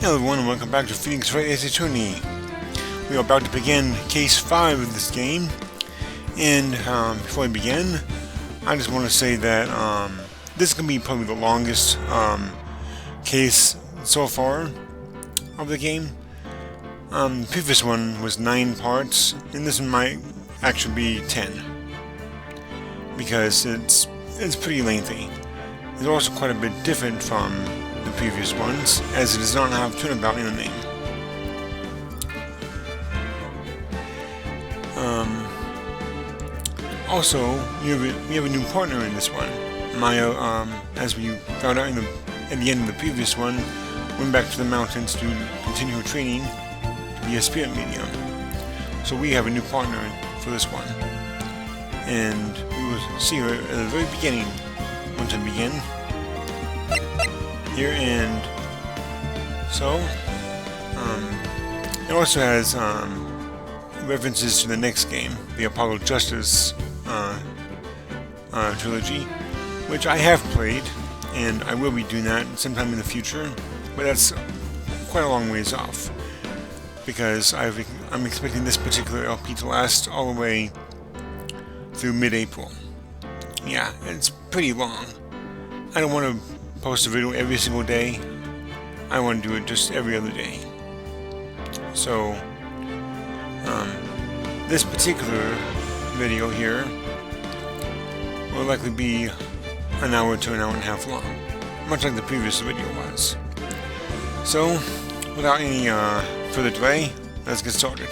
Hello everyone and welcome back to Phoenix Wright as Attorney. We are about to begin Case 5 of this game. And before we begin, I just want to say that this is going to be probably the longest case so far of the game. The previous one was 9 parts, and this one might actually be 10. Because it's pretty lengthy. It's also quite a bit different from the previous ones, as it does not have turnabout in the name. Also, we have a new partner in this one. Maya, as we found out at the end of the previous one, went back to the mountains to continue her training to be a spirit medium. So we have a new partner for this one. And we will see her at the very beginning, once I begin. Here, and so it also has references to the next game, the Apollo Justice trilogy, which I have played, and I will be doing that sometime in the future, but that's quite a long ways off, because I'm expecting this particular LP to last all the way through mid-April. Yeah, it's pretty long. I don't want to post a video every single day. I want to do it just every other day. So, this particular video here will likely be an hour to an hour and a half long, much like the previous video was. So, without any further delay, let's get started.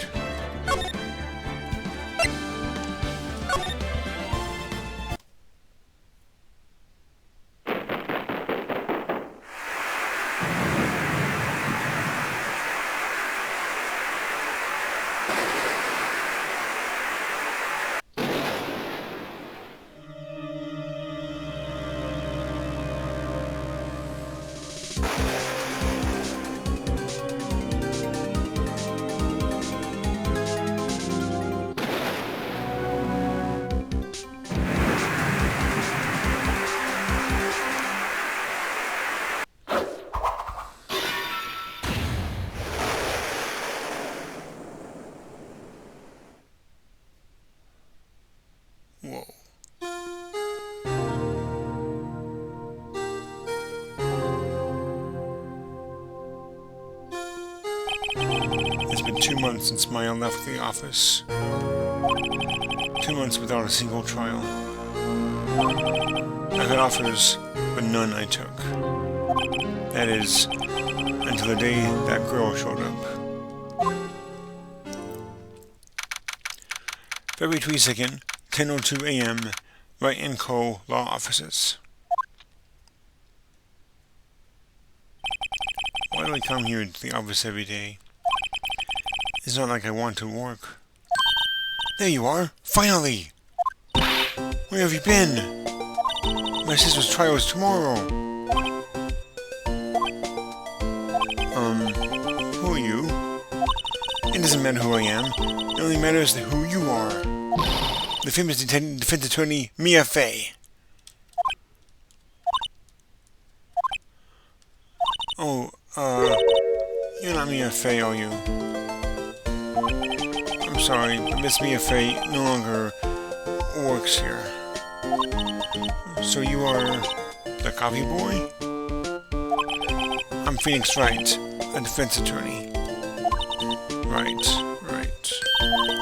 Whoa. It's been 2 months since Maya left the office. 2 months without a single trial. I've had offers, but none I took. That is, until the day that girl showed up. February 22nd, 10:02 a.m., Wright & Co. Law Offices. Why do I come here to the office every day? It's not like I want to work. There you are! Finally! Where have you been? My sister's trial is tomorrow. Who are you? It doesn't matter who I am. It only matters who you are. The famous defense attorney, Mia Fey. Oh, you're not Mia Fey, are you? I'm sorry, but Miss Mia Fey no longer works here. So you are the copy boy? I'm Phoenix Wright, a defense attorney. Right.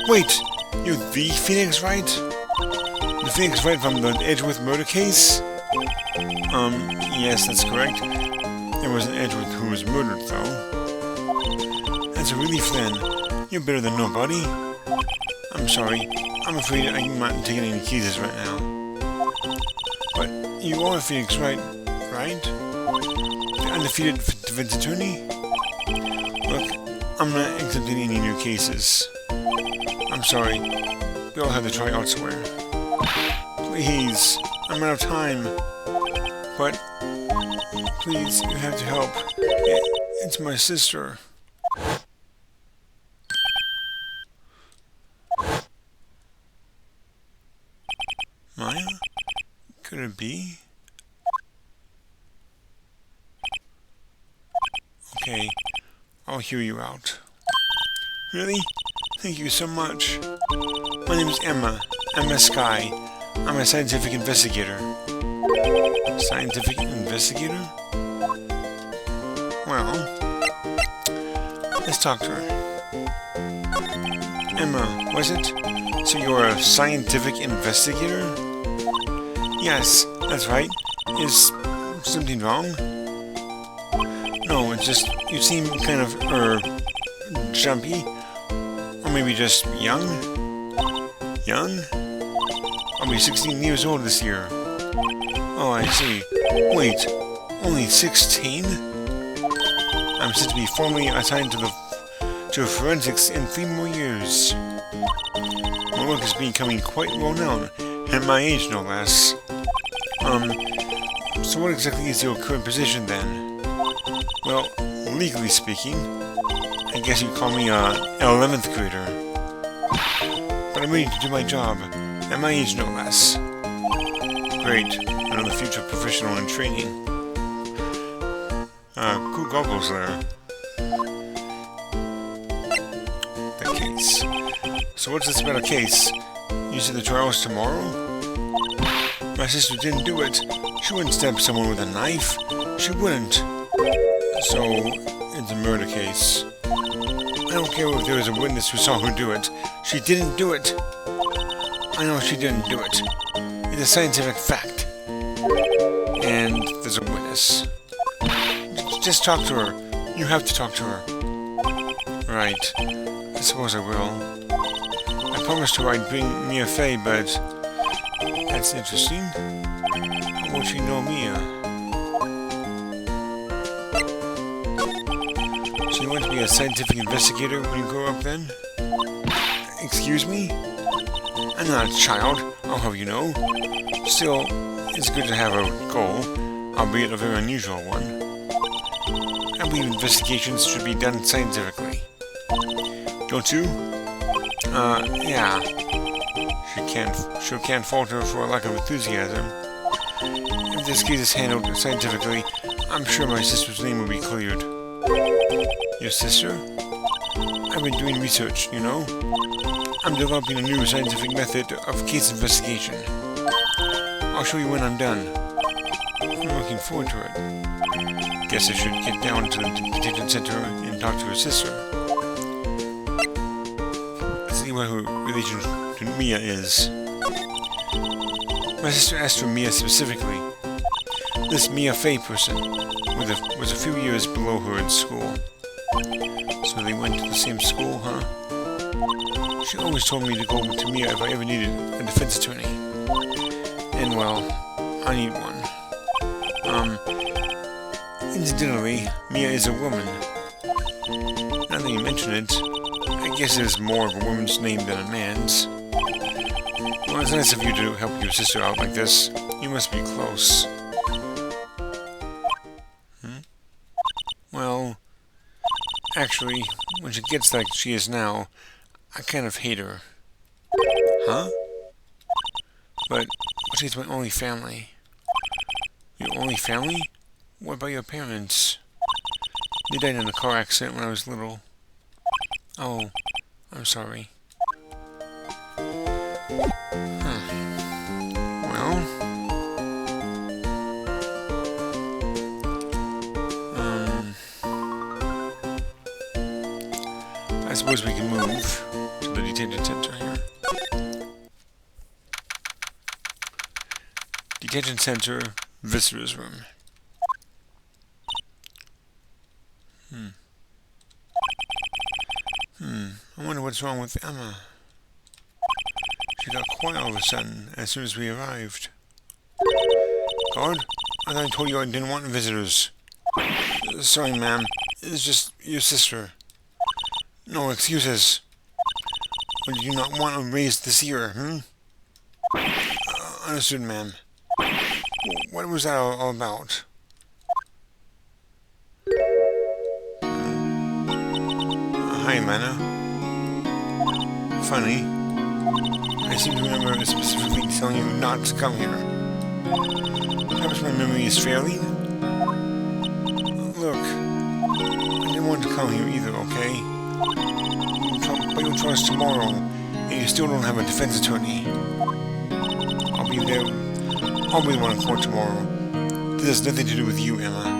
Wait! You're the Phoenix Wright? The Phoenix Wright from the Edgeworth murder case? Yes, that's correct. It wasn't Edgeworth who was murdered, though. That's a relief, then. You're better than nobody. I'm sorry. I'm afraid I'm not taking any cases right now. But you are Phoenix Wright, right? The undefeated defense attorney? Look, I'm not accepting any new cases. I'm sorry. We'll have to try elsewhere. Please, I'm out of time. But, please, you have to help. It's my sister. Maya? Could it be? Okay, I'll hear you out. Really? Thank you so much. My name is Emma. Emma Sky. I'm a scientific investigator. Scientific investigator? Well, let's talk to her. Emma, was it? So you're a scientific investigator? Yes, that's right. Is something wrong? No, it's just you seem kind of, jumpy. Or maybe just young? Young? I'll be 16 years old this year. Oh, I see. Wait, only 16? I'm set to be formally assigned to forensics in 3 more years. My work is becoming quite well known, at my age no less. So what exactly is your current position then? Well, legally speaking, I guess you'd call me an 11th grader. But I'm ready to do my job, at my age no less. Great, another future professional in training. Cool goggles there. The case. So what's this about a case? You said the trial's tomorrow? My sister didn't do it. She wouldn't stab someone with a knife. She wouldn't. So, it's a murder case. I don't care if there was a witness who saw her do it. She didn't do it. I know she didn't do it. It's a scientific fact. And there's a witness. Just talk to her. You have to talk to her. Right. I suppose I will. I promised her I'd bring Mia Fey, but that's interesting. How would she know Mia? So you want to be a scientific investigator when you grow up then? Excuse me? I'm not a child, I'll have you know. Still, it's good to have a goal, albeit a very unusual one. I believe investigations should be done scientifically. Don't you? Yeah. She can't fault her for a lack of enthusiasm. If this case is handled scientifically, I'm sure my sister's name will be cleared. Your sister? I've been doing research, you know? I'm developing a new scientific method of case investigation. I'll show you when I'm done. I'm looking forward to it. Guess I should get down to the detention center and talk to her sister. See what her relation to Mia is. My sister asked for Mia specifically. This Mia Fey person was a few years below her in school. So they went to the same school, huh? She always told me to go to Mia if I ever needed a defense attorney. And well, I need one. Incidentally, Mia is a woman. Now that you mention it, I guess it is more of a woman's name than a man's. Well, it's nice of you to help your sister out like this. You must be close. Well, actually, when she gets like she is now, I kind of hate her. Huh? But she's my only family. Your only family? What about your parents? They died in a car accident when I was little. Oh, I'm sorry. Well... I suppose we can move to the detention center here. Detention center, visitor's room. I wonder what's wrong with Emma. She got quiet all of a sudden as soon as we arrived. Guard? I thought I told you I didn't want visitors. Sorry, ma'am. It's just your sister. No excuses. Or do you not want to raise this ear, Understood, ma'am. What was that all about? Hi, Mana. Funny. I seem to remember specifically telling you not to come here. Perhaps my memory is failing? Look, I didn't want to come here either, okay? But you'll try us tomorrow, and you still don't have a defense attorney. I'll be there. I'll be the one in court tomorrow. This has nothing to do with you, Emma.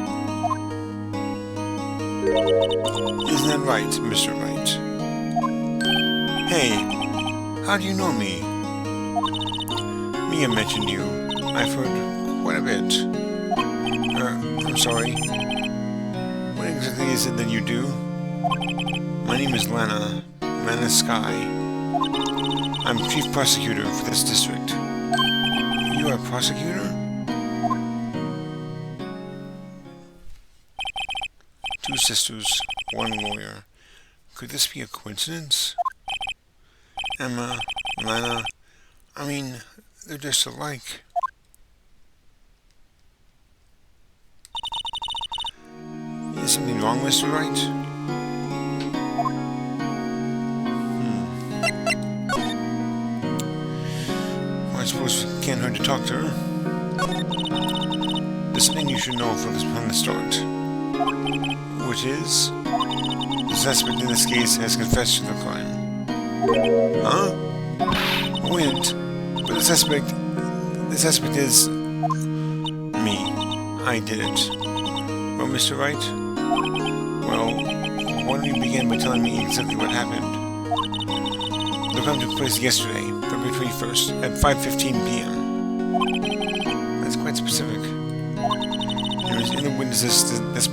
Isn't that right, Mr. Wright? Hey, how do you know me? Mia mentioned you. I've heard quite a bit. I'm sorry. What exactly is it that you do? My name is Lana. Lana Sky. I'm Chief Prosecutor for this district. You are a prosecutor? Two sisters, one lawyer. Could this be a coincidence? Emma, Lana, I mean, they're just alike. Is something wrong, Mr. Wright? Well, I suppose it can't hurt to talk to her. There's something you should know from the start. Which is, the suspect in this case has confessed to the crime. Huh? Wait, but the suspect is me. I did it. Well, Mr. Wright? Well, why don't you begin by telling me exactly what happened? The crime took place yesterday, February 21st, at 5:15 p.m. That's quite specific. There is in the witnesses this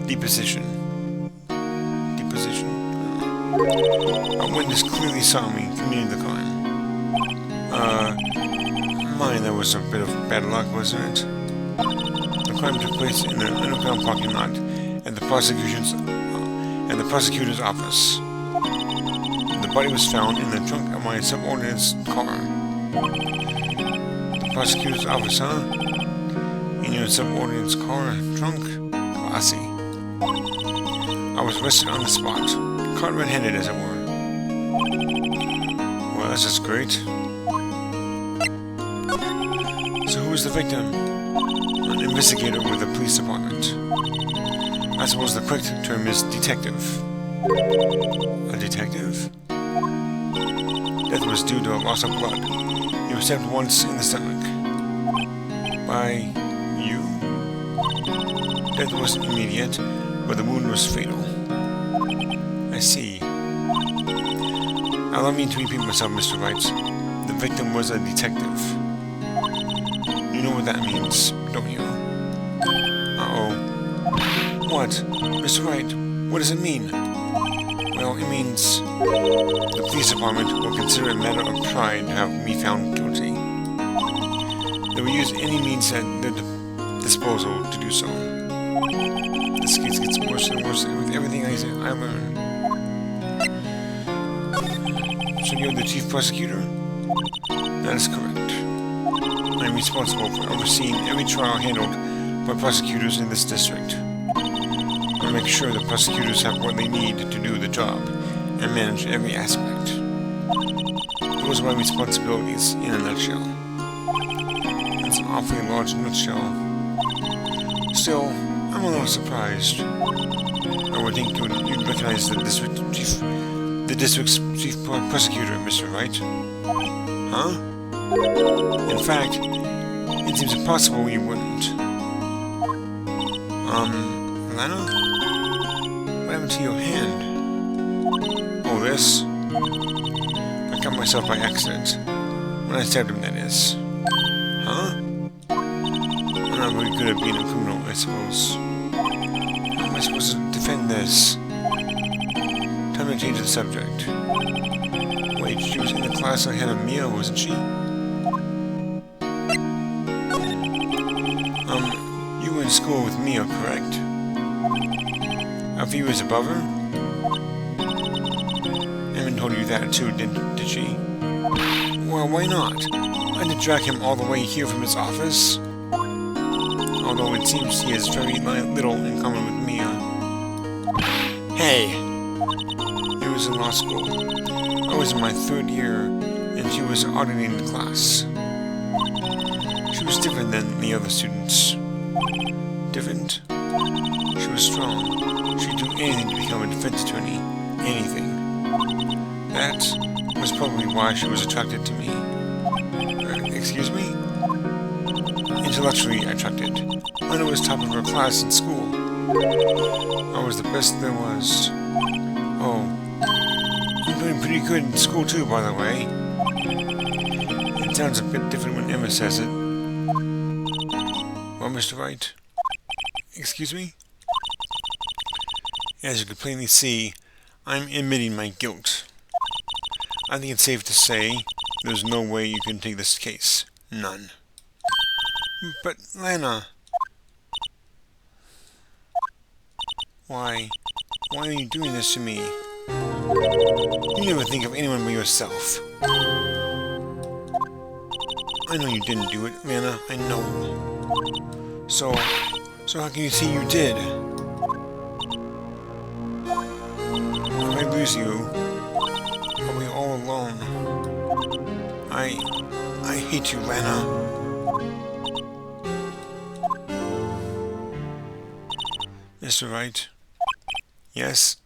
deposition. A witness clearly saw me committing the crime. Mine, that was a bit of bad luck, wasn't it? The crime took place in an underground parking lot at the prosecutor's office. The body was found in the trunk of my subordinate's car. The prosecutor's office, huh? In your subordinate's car trunk? Classy. I was arrested on the spot, caught red-handed, as it were. Well, that's just great. So who was the victim? An investigator with the police department. I suppose the correct term is detective. A detective? Death was due to a loss of blood. He was stabbed once in the stomach. By you? Death wasn't immediate, but the wound was fatal. I see. Allow me to repeat myself, Mr. Wright. The victim was a detective. You know what that means, don't you? Uh-oh. What? Mr. Wright, what does it mean? Well, it means the police department will consider it a matter of pride to have me found guilty. They will use any means at their disposal to do so. This case gets worse and worse with everything I learn. So you're the chief prosecutor? That is correct. I am responsible for overseeing every trial handled by prosecutors in this district. I make sure the prosecutors have what they need to do the job and manage every aspect. Those are my responsibilities in a nutshell. That's an awfully large nutshell. Still, I'm a little surprised. I would think you'd recognize the district's chief prosecutor, Mr. Wright. Huh? In fact, it seems impossible you wouldn't. Lana? What happened to your hand? Oh, this? I cut myself by accident. When I stabbed him, that is. Huh? I'm not very good at being a criminal, I suppose. How am I supposed to defend this? Time to change the subject. Wait, she was in the class ahead of Mia, wasn't she? You were in school with Mia, correct? A few years above her? Emma told you that too, did she? Well, why not? I had to drag him all the way here from his office. Although it seems he has very little in common with Mia. Hey! He was in law school. I was in my 3rd year, and she was auditing the class. She was different than the other students. Different? She was strong. She'd do anything to become a defense attorney. Anything. That was probably why she was attracted to me. Excuse me? Intellectually attracted. Lena was top of her class in school. I was the best there was. Oh, I'm doing pretty good in school too, by the way. It sounds a bit different when Emma says it. Well, Mr. Wright? Excuse me? As you can plainly see, I'm admitting my guilt. I think it's safe to say there's no way you can take this case. None. But, Lana... Why are you doing this to me? You never think of anyone but yourself. I know you didn't do it, Lana. I know. So how can you say you did? If I lose you, I'll be all alone. I hate you, Lana. Mr. Wright? Yes?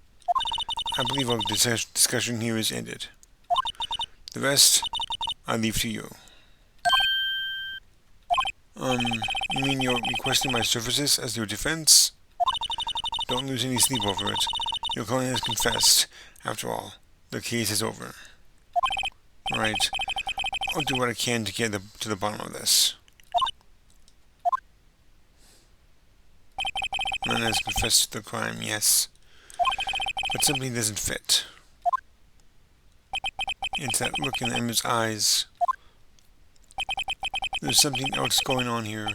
I believe our discussion here is ended. The rest, I leave to you. You mean you're requesting my services as your defense? Don't lose any sleep over it. Your client has confessed. After all, the case is over. Right. I'll do what I can to get to the bottom of this. Man has confessed to the crime, yes. But something doesn't fit. It's that look in Emma's eyes. There's something else going on here,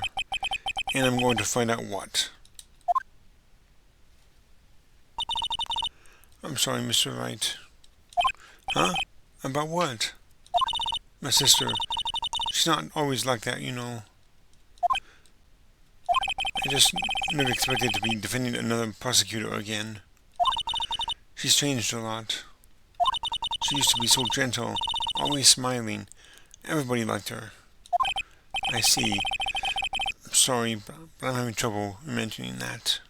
and I'm going to find out what. I'm sorry, Mr. Wright. Huh? About what? My sister. She's not always like that, you know. I just never expected to be defending another prosecutor again. She's changed a lot. She used to be so gentle, always smiling. Everybody liked her. I see. I'm sorry, but I'm having trouble mentioning that.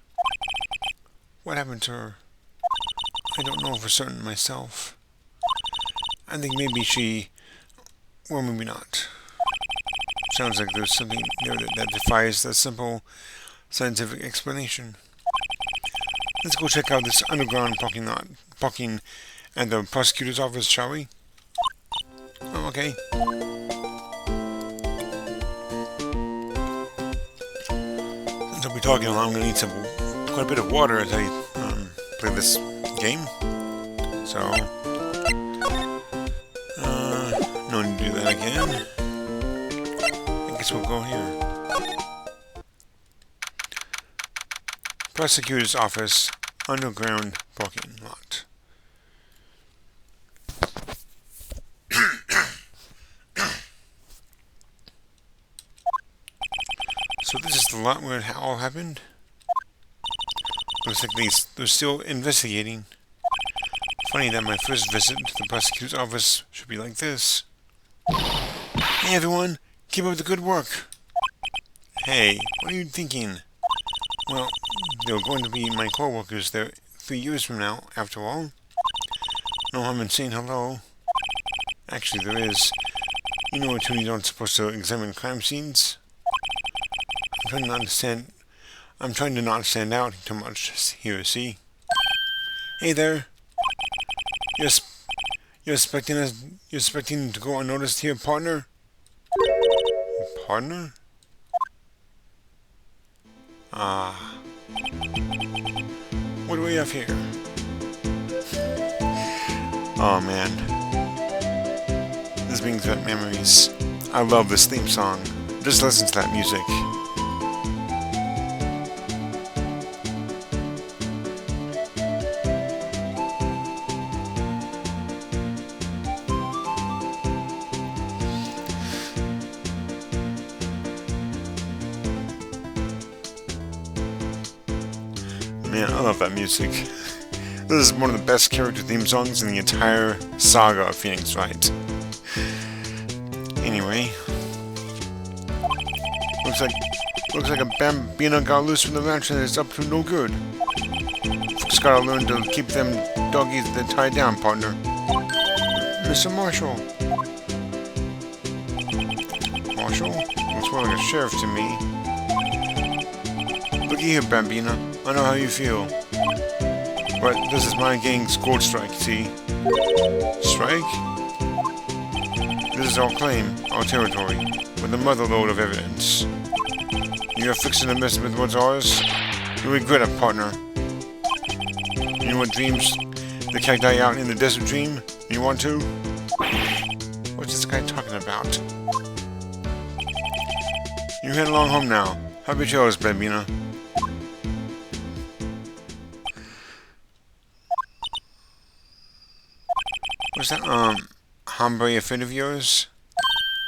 What happened to her? I don't know for certain myself. I think maybe she... Well, maybe not. Sounds like there's something there that defies the simple scientific explanation. Let's go check out this underground parking at the prosecutor's office, shall we? Oh, okay. Since I'll be talking along, I'm going to need quite a bit of water as I play this game. So, no need to do that again. I guess we'll go here. Prosecutor's office, underground parking lot. So this is the lot where it all happened? Looks like they're still investigating. Funny that my first visit to the prosecutor's office should be like this. Hey everyone, keep up the good work. Hey, what are you thinking? Well, they're going to be my co-workers there 3 years from now, after all. No harm in saying hello. Actually, there is. You know attorneys aren't supposed to examine crime scenes? I'm trying to not stand out too much here, see? Hey there. You're expecting to go unnoticed here, partner? Partner? Ah. What do we have here? Oh man. This brings back memories. I love this theme song. Just listen to that music. Man, I love that music. This is one of the best character theme songs in the entire saga of Phoenix Wright. Anyway, looks like Looks like a bambino got loose from the ranch and is up to no good. Folks gotta learn to keep them doggies that tied down, partner. Mr. Marshall. Marshall? Looks more like a sheriff to me. Looky here, Bambina. I know how you feel. But this is my gang's gold strike, see? Strike? This is our claim, our territory, with a motherload of evidence. You're fixing to mess with what's ours? You'll regret it, partner. You want dreams? The cacti out in the desert dream? You want to? What's this guy talking about? You head along home now. Happy trails, Bambina. What's that, hombre a friend of yours?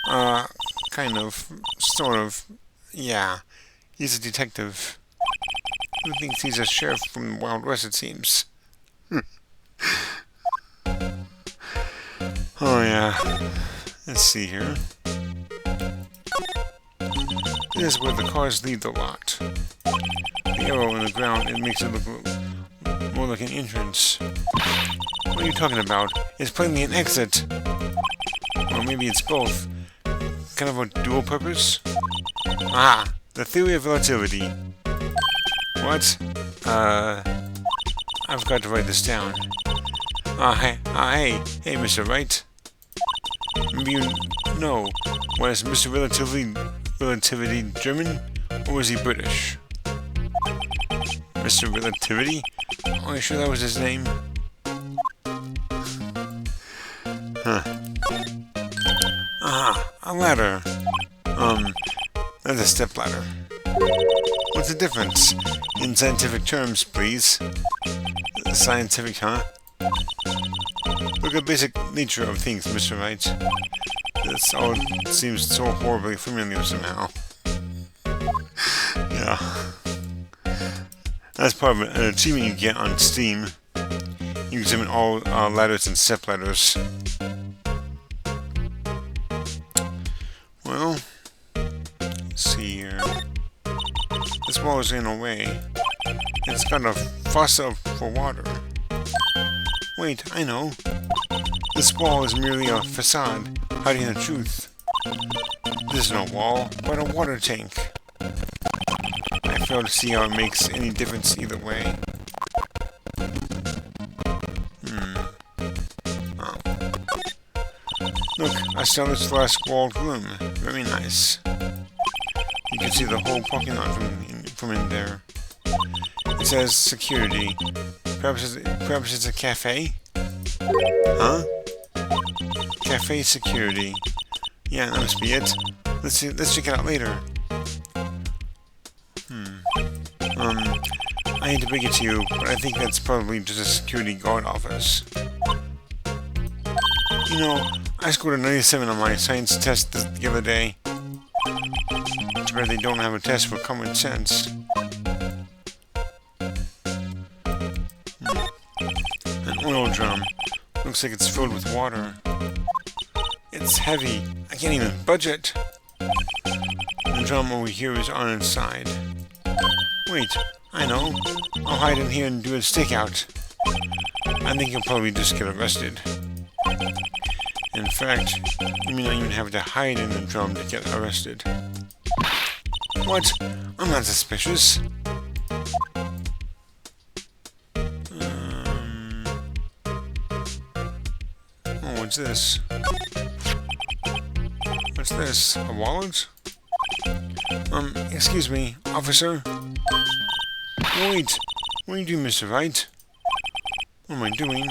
Kind of. Sort of. Yeah. He's a detective. Who thinks he's a sheriff from the Wild West, it seems. Oh, yeah. Let's see here. This is where the cars leave the lot. The arrow in the ground, it makes it look more like an entrance. What are you talking about? It's plainly an exit. Or maybe it's both. Kind of a dual purpose? Ah, the theory of relativity. What? I forgot to write this down. Hey, Mr. Wright. Maybe you know, was Mr. Relativity German, or was he British? Mr. Relativity? Are you sure that was his name? Huh. Ah, a ladder. That's a step ladder. What's the difference? In scientific terms, please. Scientific, huh? Look at the basic nature of things, Mr. Wright. This all seems so horribly familiar somehow. Yeah. That's part of an achievement you get on Steam. You examine all ladders and step ladders. Well, let's see here. This wall is in a way. It's got a faucet for water. Wait, I know. This wall is merely a facade, hiding the truth. This is no wall, but a water tank. I fail to see how it makes any difference either way. Oh. Look, I saw this glass walled room. Very nice. You can see the whole parking lot from in there. It says security. Perhaps it's a cafe? Huh? Cafe security. Yeah, that must be it. Let's check it out later. I hate to break it to you, but I think that's probably just a security guard office. You know, I scored a 97 on my science test the other day. Too bad they don't have a test for common sense. An oil drum. Looks like it's filled with water. It's heavy. I can't even budge it. The drum over here is on its side. Wait, I know. I'll hide in here and do a stakeout. I think you'll probably just get arrested. In fact, you may not even have to hide in the drum to get arrested. What? I'm not suspicious. Oh, what's this? What's this? A wallet? Excuse me, officer? Wait! What are you doing, Mr. Wright? What am I doing?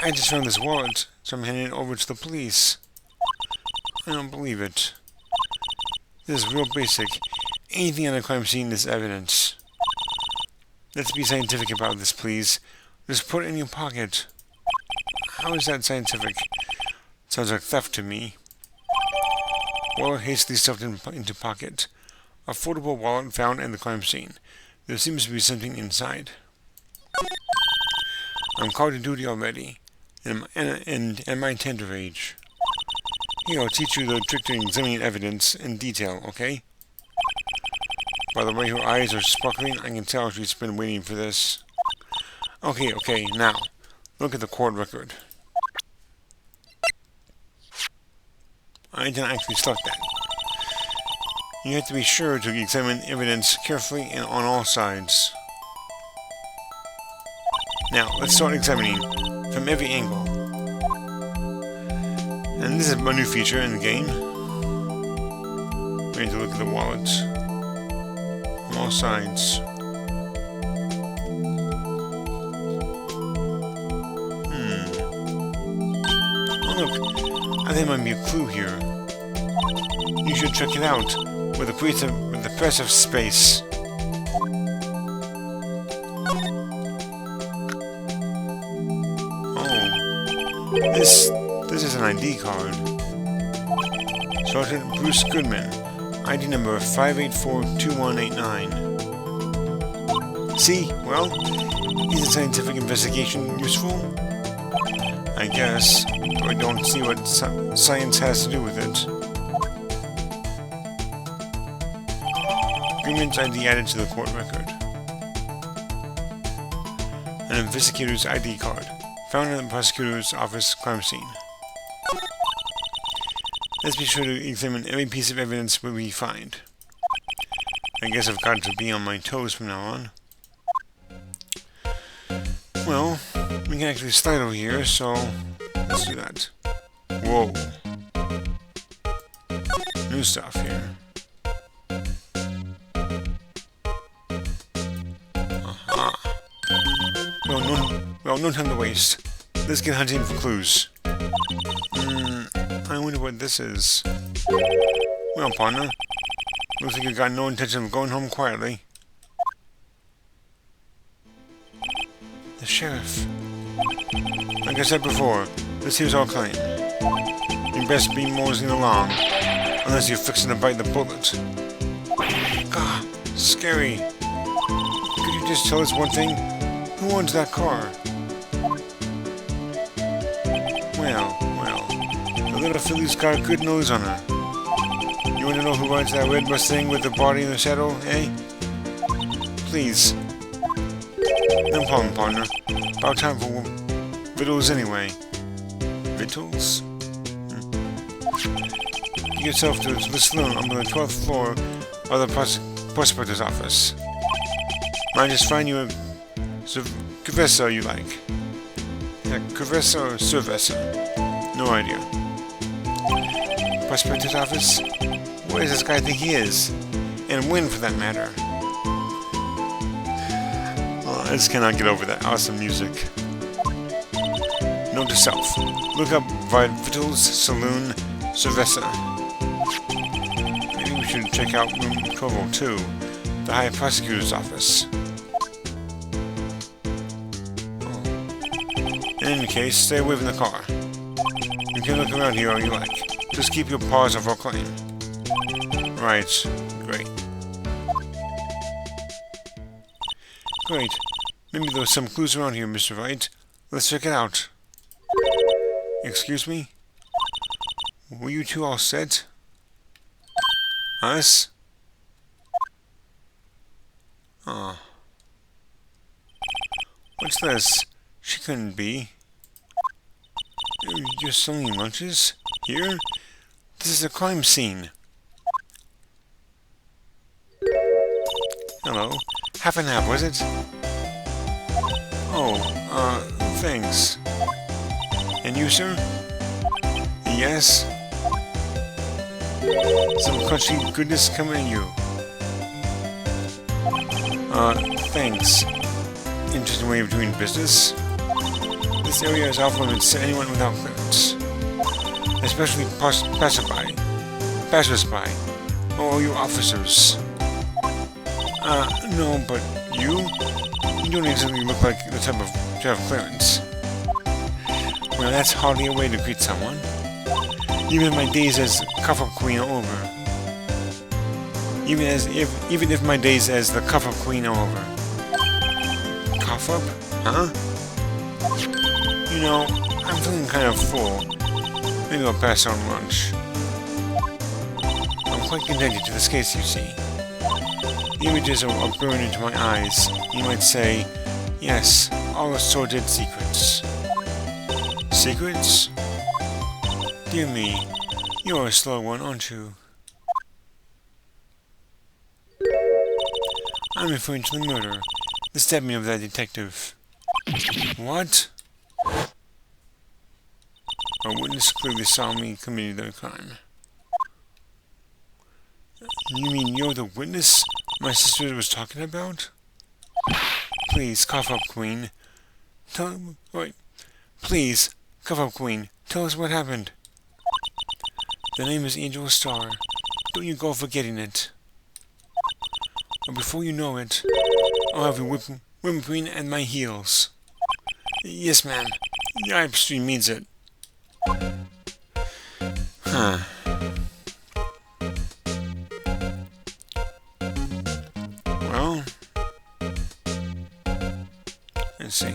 I just found this wallet, so I'm handing it over to the police. I don't believe it. This is real basic. Anything on the crime scene is evidence. Let's be scientific about this, please. Just put it in your pocket. How is that scientific? Sounds like theft to me. Wallet hastily stuffed into pocket. A foldable wallet found in the crime scene. There seems to be something inside. I'm called to duty already, and at my tender age. Here, I'll teach you the trick to examining evidence in detail, okay? By the way her eyes are sparkling, I can tell she's been waiting for this. Okay, now, look at the court record. I didn't actually select that. You have to be sure to examine evidence carefully and on all sides. Now, let's start examining from every angle. And this is a new feature in the game. We need to look at the wallet. On all sides. Oh look, I think there might be a clue here. You should check it out with the press of space. This is an ID card. Sergeant Bruce Goodman, ID number 5842189. See, well, is a scientific investigation useful? I guess, but I don't see what science has to do with it. Goodman's ID added to the court record. An investigator's ID card. Found in the prosecutor's office crime scene. Let's be sure to examine every piece of evidence we find. I guess I've got to be on my toes from now on. Well, we can actually slide over here, so let's do that. Whoa. New stuff here. Well, no time to waste. Let's get hunting for clues. I wonder what this is. Well, partner, looks like you got no intention of going home quietly. The sheriff. Like I said before, this here's our claim. You best be moseying along, unless you're fixing to bite the bullet. Gah, scary. Could you just tell us one thing? Who owns that car? Well, the little filly's got a good nose on her. You want to know who rides that red Mustang with the body in the shadow, eh? Please. No problem, partner. About time for victuals anyway. Victuals? Get yourself to the saloon on the 12th floor of the prosecutor's office. Might just find you a Cerveza you like. Cerveza or Cerveza? No idea. Prosecutor's office? Where does this guy think he is? And when, for that matter? Oh, I just cannot get over that awesome music. Note to self. Look up Vitals Saloon Cerveza. Maybe we should check out room 1202, the High Prosecutor's office. In any case, stay away from the car. You can look around here all you like. Just keep your paws off our claim. Right. Great. Maybe there's some clues around here, Mr. Wright. Let's check it out. Excuse me? Were you two all set? Us? Oh. What's this? She couldn't be. You're selling lunches? Here? This is a crime scene. Hello. Half and half, was it? Oh, thanks. And you, sir? Yes? Some crunchy goodness coming at you. Thanks. Interesting way of doing business. This area is off limits to anyone without clearance. Especially passers-by. Oh, you officers. No, but you? You don't exactly look like the type of to have clearance. Well, that's hardly a way to greet someone. Even if my days as cuff-up queen are over. Even if my days as the cuff-up queen are over. Cuff-up? Huh? You know, I'm feeling kind of full. Maybe I'll pass on lunch. I'm quite connected to this case, you see. The images are burned into my eyes. You might say, yes, all the sordid secrets. Secrets? Dear me, you're a slow one, aren't you? I'm referring to the murder, the stabbing of that detective. What? A witness clearly saw me committing the crime. You mean you're the witness my sister was talking about? Please, cough up, Queen. Please, cough up, Queen. Tell us what happened. The name is Angel Star. Don't you go forgetting it. But before you know it, I'll have you whimpering at my heels. Yes, ma'am. The Ipstream means it. Huh. Well, let's see.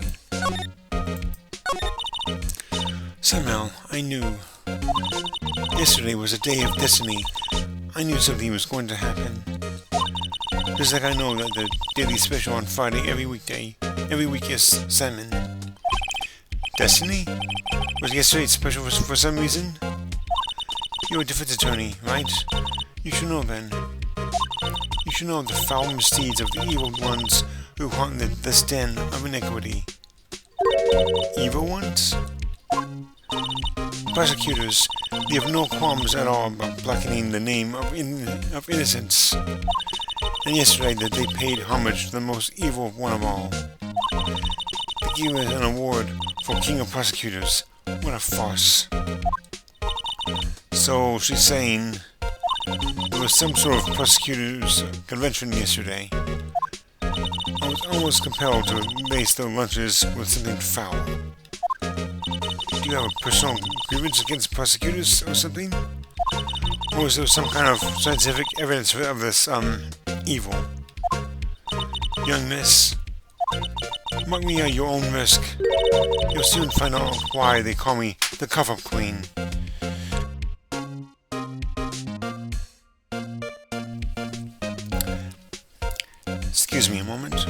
Somehow, I knew. Yesterday was a day of destiny. I knew something was going to happen. Just like I know that the daily special on Friday every week is Simon. Destiny? Was yesterday's special for some reason? You're a defense attorney, right? You should know then. You should know the foul misdeeds of the evil ones who haunt this den of iniquity. Evil ones? Prosecutors, they have no qualms at all about blackening the name of innocence. And yesterday that they paid homage to the most evil one of all. They gave us an award for King of Prosecutors. What a farce. So she's saying there was some sort of prosecutors convention yesterday. I was almost compelled to lace their lunches with something foul. Do you have a personal grievance against prosecutors or something? Or is there some kind of scientific evidence of this, evil? Young miss, mark me at your own risk. You'll soon find out why they call me the Cough-Up Queen. Excuse me a moment.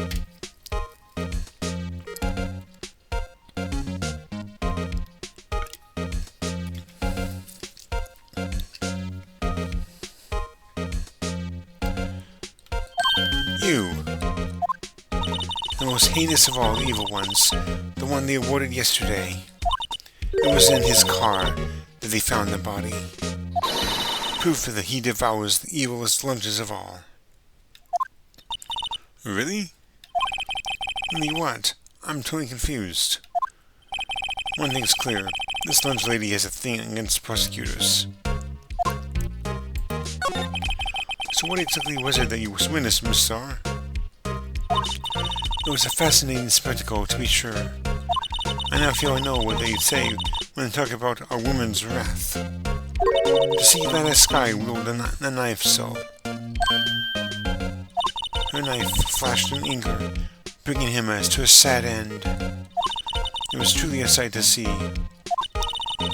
You, the most heinous of all the evil ones, the one they awarded yesterday. It was in his car that they found the body. Proof that he devours the evilest lunches of all. Really? Really what? I'm totally confused. One thing's clear. This lunch lady has a thing against prosecutors. So what exactly was it that you witnessed, Miss Starr? It was a fascinating spectacle, to be sure. I now feel I know what they say when they talk about a woman's wrath. To see that sky wield a knife so. Her knife flashed in anger, bringing him as to a sad end. It was truly a sight to see.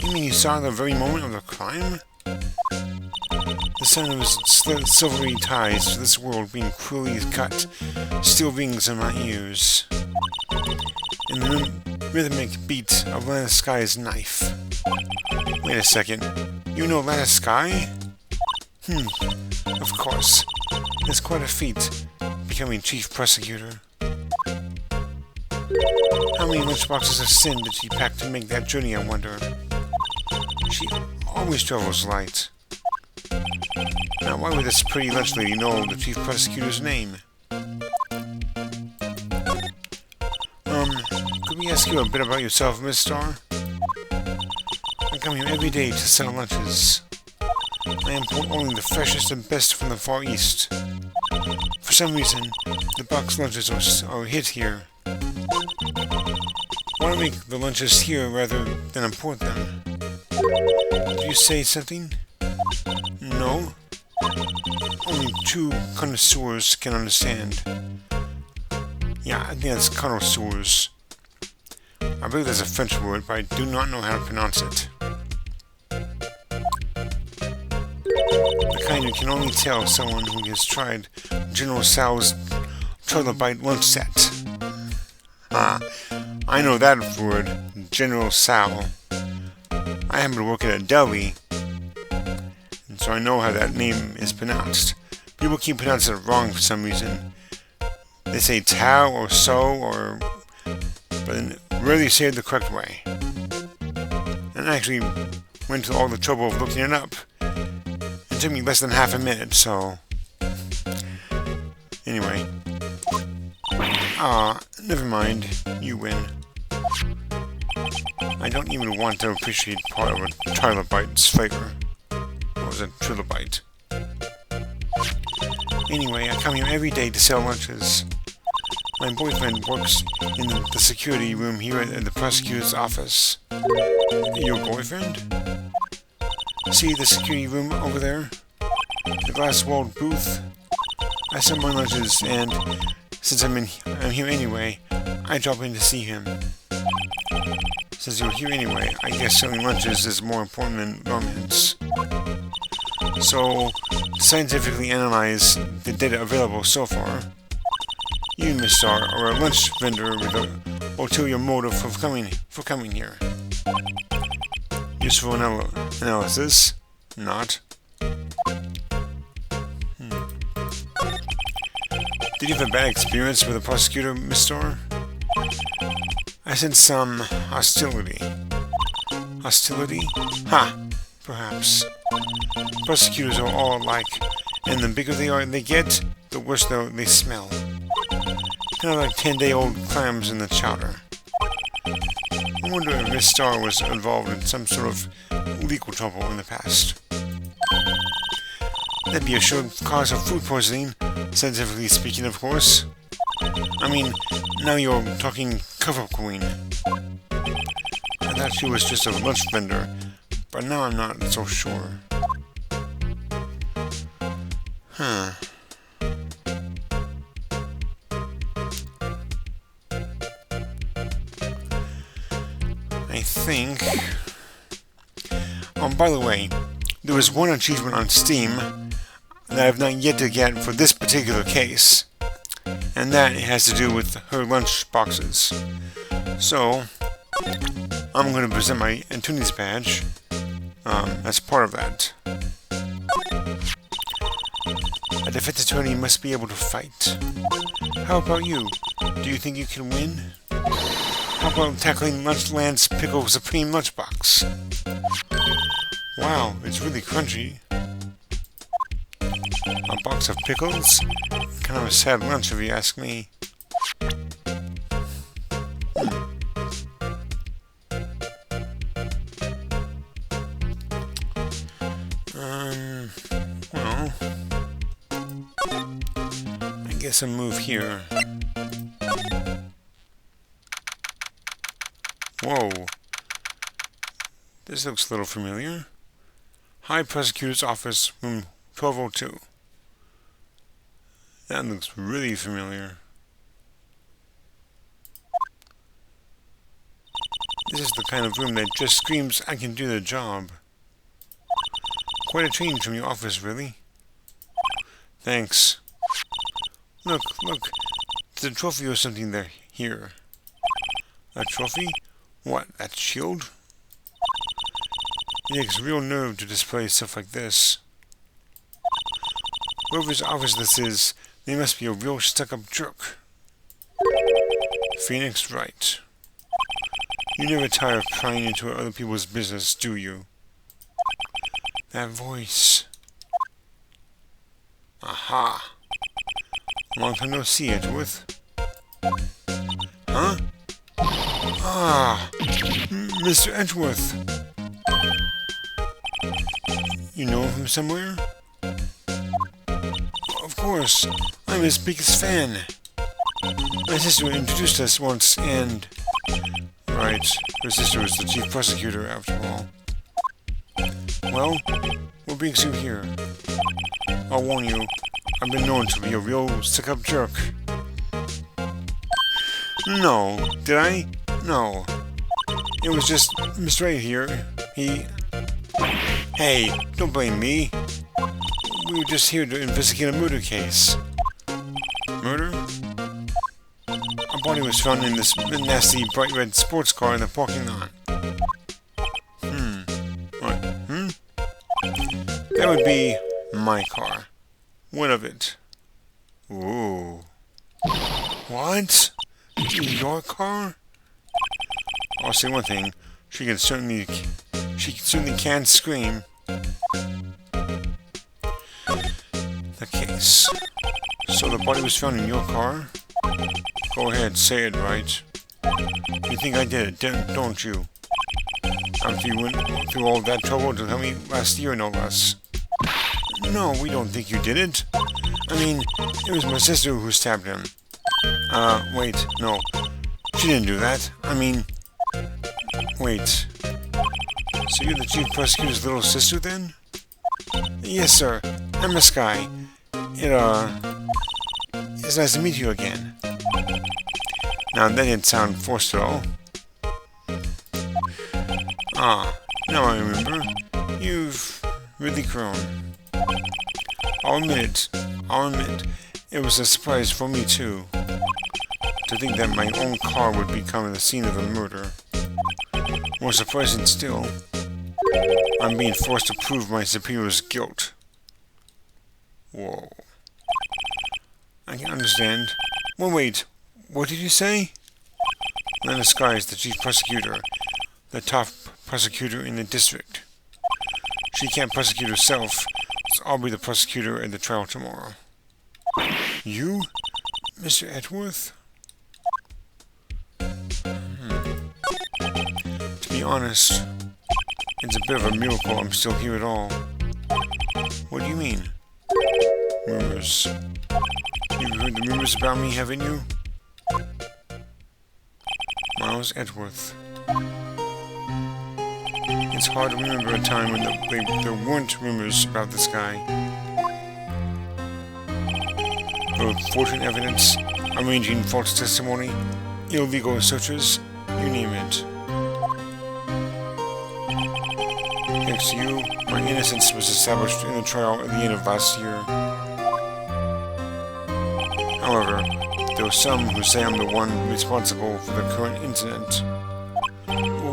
You mean you saw the very moment of the crime? The sound of his silvery ties to this world being cruelly cut still rings in my ears. And the rhythmic beat of Lana Sky's knife. Wait a second. You know Lana Sky? Of course. It's quite a feat, becoming chief prosecutor. How many lunchboxes of sin did she pack to make that journey, I wonder? She always travels light. Now, why would this pretty lunch lady know the chief prosecutor's name? Could we ask you a bit about yourself, Miss Starr? I come here every day to sell lunches. I import only the freshest and best from the Far East. For some reason, the box lunches are hit here. Why not make the lunches here rather than import them? Did you say something? No? Only true connoisseurs can understand. Yeah, I think that's connoisseurs. I believe that's a French word, but I do not know how to pronounce it. The kind kind you can only tell someone who has tried General Sal's Trilobite lunch set. I know that word, General Sal. I happen to work at a deli, and so I know how that name is pronounced. People keep pronouncing it wrong for some reason. They say Tao or So, but rarely say it the correct way. And I actually went to all the trouble of looking it up. It took me less than half a minute, so... Anyway. Never mind. You win. I don't even want to appreciate part of a trilobite's flavor. Or was it trilobite? Anyway, I come here every day to sell lunches. My boyfriend works in the security room here at the prosecutor's office. Your boyfriend? See the security room over there? The glass-walled booth? I sell my lunches, and since I'm here anyway, I drop in to see him. Since you're here anyway, I guess selling lunches is more important than romance. So, to scientifically analyze the data available so far, you, Miss Star, are a lunch vendor with an ulterior motive for coming here. Useful analysis? Not. Did you have a bad experience with the prosecutor, Miss Star? I sense some hostility. Hostility? Ha! Perhaps. Prosecutors are all alike, and the bigger they get, the worse they smell. Kind of like 10-day-old clams in the chowder. I wonder if Miss Star was involved in some sort of legal trouble in the past. That'd be a sure cause of food poisoning, scientifically speaking, of course. I mean, now you're talking cover-up queen. I thought she was just a lunch vendor, but now I'm not so sure. Huh. I think... Oh, by the way, there was one achievement on Steam that I've not yet to get for this particular case, and that has to do with her lunch boxes. So, I'm going to present my Antunes badge as part of that. A defense attorney must be able to fight. How about you? Do you think you can win? How about tackling Lunchland's Pickle Supreme Lunchbox? Wow, it's really crunchy. A box of pickles? Kind of a sad lunch if you ask me. Well, I guess I'll move here. Whoa. This looks a little familiar. High Prosecutor's Office, room 1202. That looks really familiar. This is the kind of room that just screams, I can do the job. Quite a change from your office, really. Thanks. Look, there's a trophy or something there, here. A trophy? What, that shield? It takes real nerve to display stuff like this. Whoever's office this is, they must be a real stuck-up jerk. Phoenix Wright. You never tire of prying into other people's business, do you? That voice. Aha! Long time no see, Edgeworth. Huh? Ah! Mr. Edgeworth! You know him from somewhere? Of course, I'm his biggest fan. My sister introduced us once, and... Right, her sister was the chief prosecutor, after all. Well, what brings you here? I'll warn you, I've been known to be a real stick-up jerk. No, did I? No. It was just Mr. Wright here. He... Hey, don't blame me. we were just here to investigate a murder case. Murder? A body was found in this nasty bright red sports car in the parking lot. What? That would be my car. What of it? Ooh. What? Your car? I'll say one thing. She certainly can scream. The case. So the body was found in your car? Go ahead, say it, Wright. You think I did it, don't you? After you went through all that trouble to tell me last year, no less. No, we don't think you did it. I mean, it was my sister who stabbed him. Wait, no. She didn't do that. I mean... Wait. So you're the chief prosecutor's little sister, then? Yes, sir. I'm Miss Sky. It's nice to meet you again. Now, that didn't sound forced at all. Ah, now I remember. You've really grown. I'll admit. It was a surprise for me, too. To think that my own car would become the scene of a murder. More surprising still, I'm being forced to prove my superior's guilt. Whoa. I can understand. Well, wait. What did you say? Lana Sky is the chief prosecutor. The top prosecutor in the district. She can't prosecute herself, so I'll be the prosecutor at the trial tomorrow. You? Mr. Edgeworth? To be honest, it's a bit of a miracle I'm still here at all. What do you mean? Rumors. You've heard the rumors about me, haven't you? Miles Edgeworth. It's hard to remember a time when there weren't rumors about this guy. There were forging evidence, arranging false testimony, illegal searches, you name it. Thanks to you, my innocence was established in the trial at the end of last year. However, there are some who say I'm the one responsible for the current incident.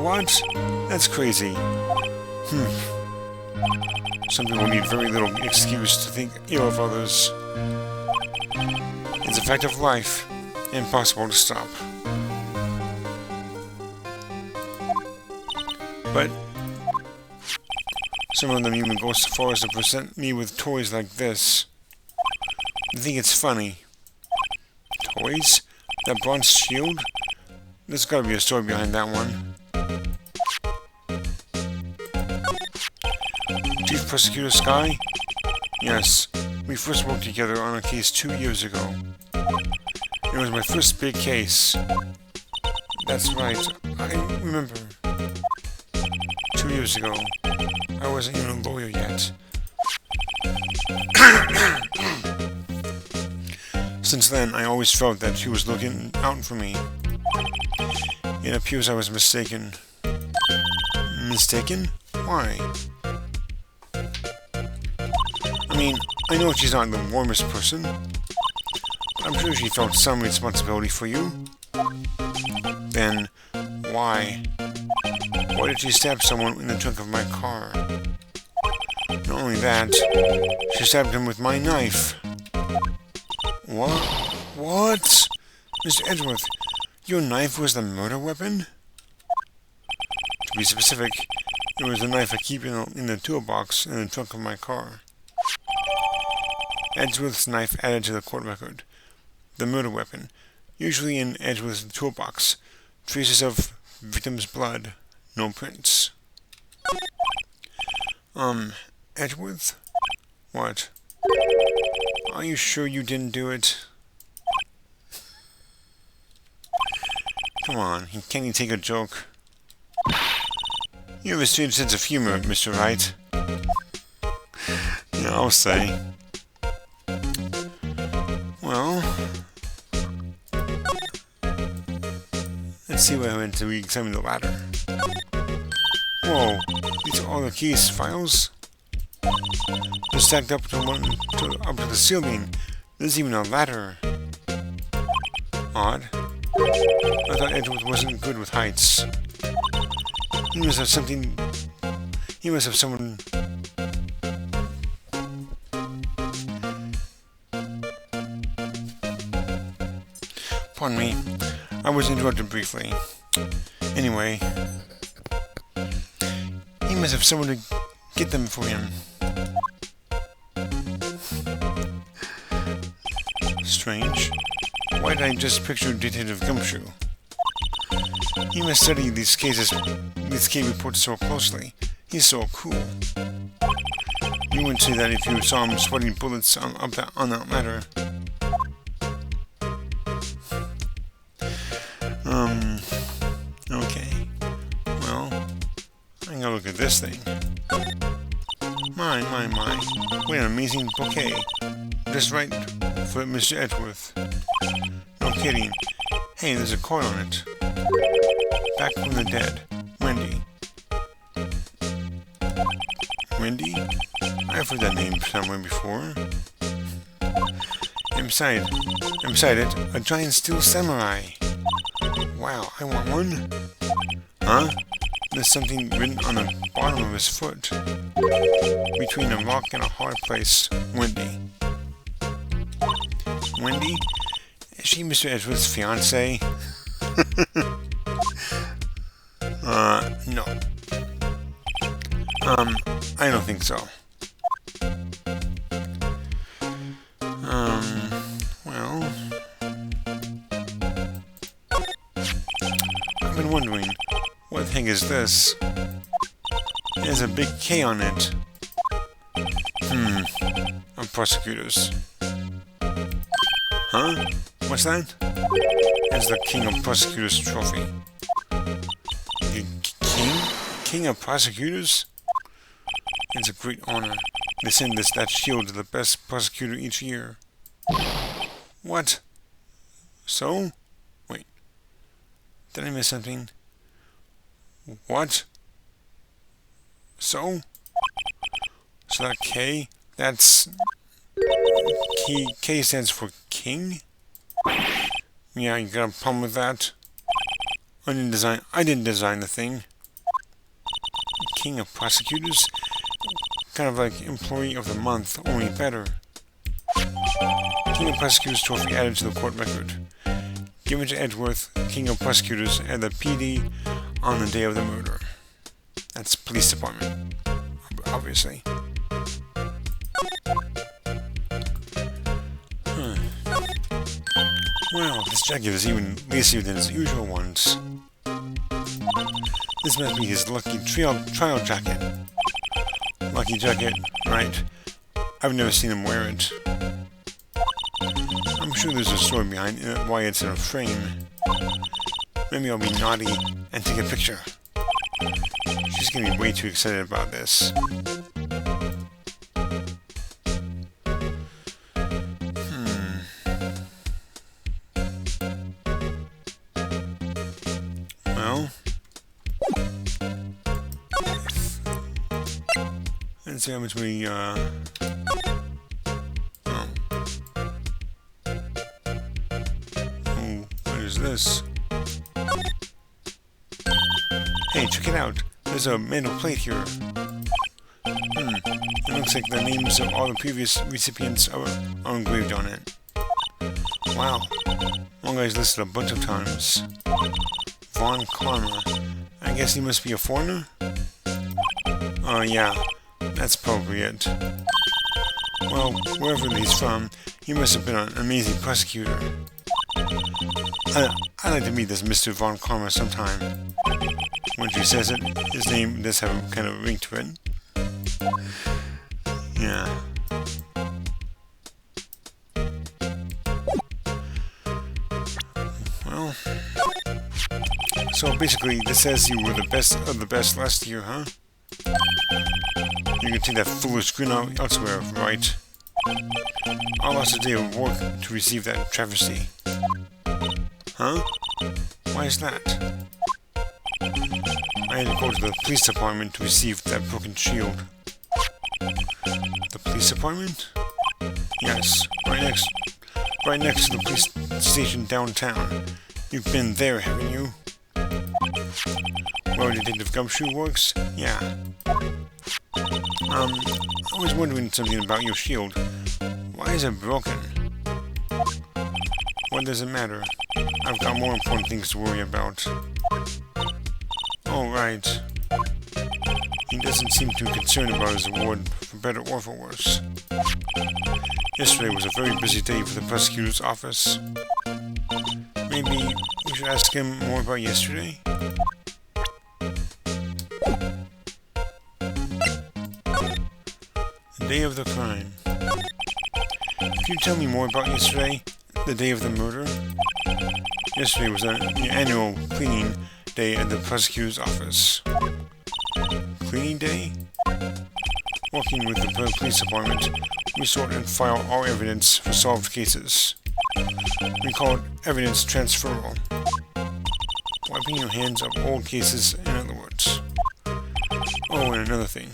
What? That's crazy. Some people need very little excuse to think ill of others. It's a fact of life, impossible to stop. But some of them even go so far as to present me with toys like this. They think it's funny. Toys? That bronze shield? There's gotta be a story behind that one. Chief Prosecutor Sky? Yes, we first worked together on a case 2 years ago. It was my first big case. That's right, I remember. 2 years ago. I wasn't even a lawyer yet. Since then, I always felt that she was looking out for me. It appears I was mistaken. Mistaken? Why? I mean, I know she's not the warmest person. But I'm sure she felt some responsibility for you. Then, why? Why did she stab someone in the trunk of my car? Not only that, she stabbed him with my knife. What? What? Mr. Edgeworth, your knife was the murder weapon? To be specific, it was the knife I keep in the toolbox in the trunk of my car. Edgeworth's knife added to the court record. The murder weapon, usually in Edgeworth's toolbox. Traces of victim's blood, no prints. Edgeworth? What? Are you sure you didn't do it? Come on, can't you take a joke? You have a strange sense of humor, Mr. Wright. Yeah, I'll say. Well, let's see what I went to re-examine the ladder. Whoa, these are all the case files? They're stacked up up to the ceiling. There's even a ladder. Odd. I thought Edgeworth wasn't good with heights. He must have something... He must have someone... Pardon me. I was interrupted briefly. Anyway... He must have someone to get them for him. Strange. Why did I just picture Detective Gumshoe? He must study these case reports so closely. He's so cool. You wouldn't say that if you saw him sweating bullets on that ladder. Okay. Well, I'm gonna look at this thing. My. What an amazing bouquet. Just right for Mr. Edgeworth. No kidding. Hey, there's a card on it. Back from the dead. Wendy. Wendy? I've heard that name somewhere before. And beside it, a giant steel samurai. Wow, I want one. Huh? There's something written on the bottom of his foot. Between a rock and a hard place. Wendy. Wendy? Is she Mr. Edgeworth's fiancée? No. I don't think so. Well... I've been wondering, what the heck is this? There's a big K on it. Of prosecutors. Huh? What's that? It's the King of Prosecutors trophy. The King of Prosecutors? It's a great honor. They send that shield to the best prosecutor each year. What? So? Wait. Did I miss something? What? So? So that K? That's... K stands for King? Yeah, you got a problem with that? I didn't design the thing. King of Prosecutors? Kind of like Employee of the Month, only better. King of Prosecutors trophy added to the court record. Given to Edgeworth, King of Prosecutors, and the PD on the day of the murder. That's police department, obviously. Well, this jacket is even lacier than his usual ones. This must be his lucky trial jacket. Lucky jacket, right. I've never seen him wear it. I'm sure there's a story behind why it's in a frame. Maybe I'll be naughty and take a picture. She's getting way too excited about this. Well, let's see how much we, what is this? Hey, check it out. There's a metal plate here. It looks like the names of all the previous recipients are engraved on it. Wow. One guy's listed a bunch of times. Von Karma. I guess he must be a foreigner? Oh, yeah. That's probably it. Well, wherever he's from, he must have been an amazing prosecutor. I'd like to meet this Mr. Von Karma sometime. When she says it, his name does have a kind of ring to it. Yeah. Well, so basically this says you were the best of the best last year, huh? You can take that foolish grin out elsewhere, right? I lost a day of work to receive that travesty. Huh? Why is that? I had to go to the police department to receive that broken shield. The police department? Yes, right next to the police station downtown. You've been there, haven't you? Where Detective Gumshoe works? Yeah. I was wondering something about your shield. Why is it broken? What does it matter? I've got more important things to worry about. Oh, right. He doesn't seem too concerned about his award, for better or for worse. Yesterday was a very busy day for the prosecutor's office. Maybe we should ask him more about yesterday? The day of the crime. Could you tell me more about yesterday? The day of the murder? Yesterday was an annual cleaning day at the prosecutor's office. Cleaning day? Working with the police department, we sort and file our evidence for solved cases. We call it evidence transferal. Wiping your hands of old cases, in other words. Oh, and another thing.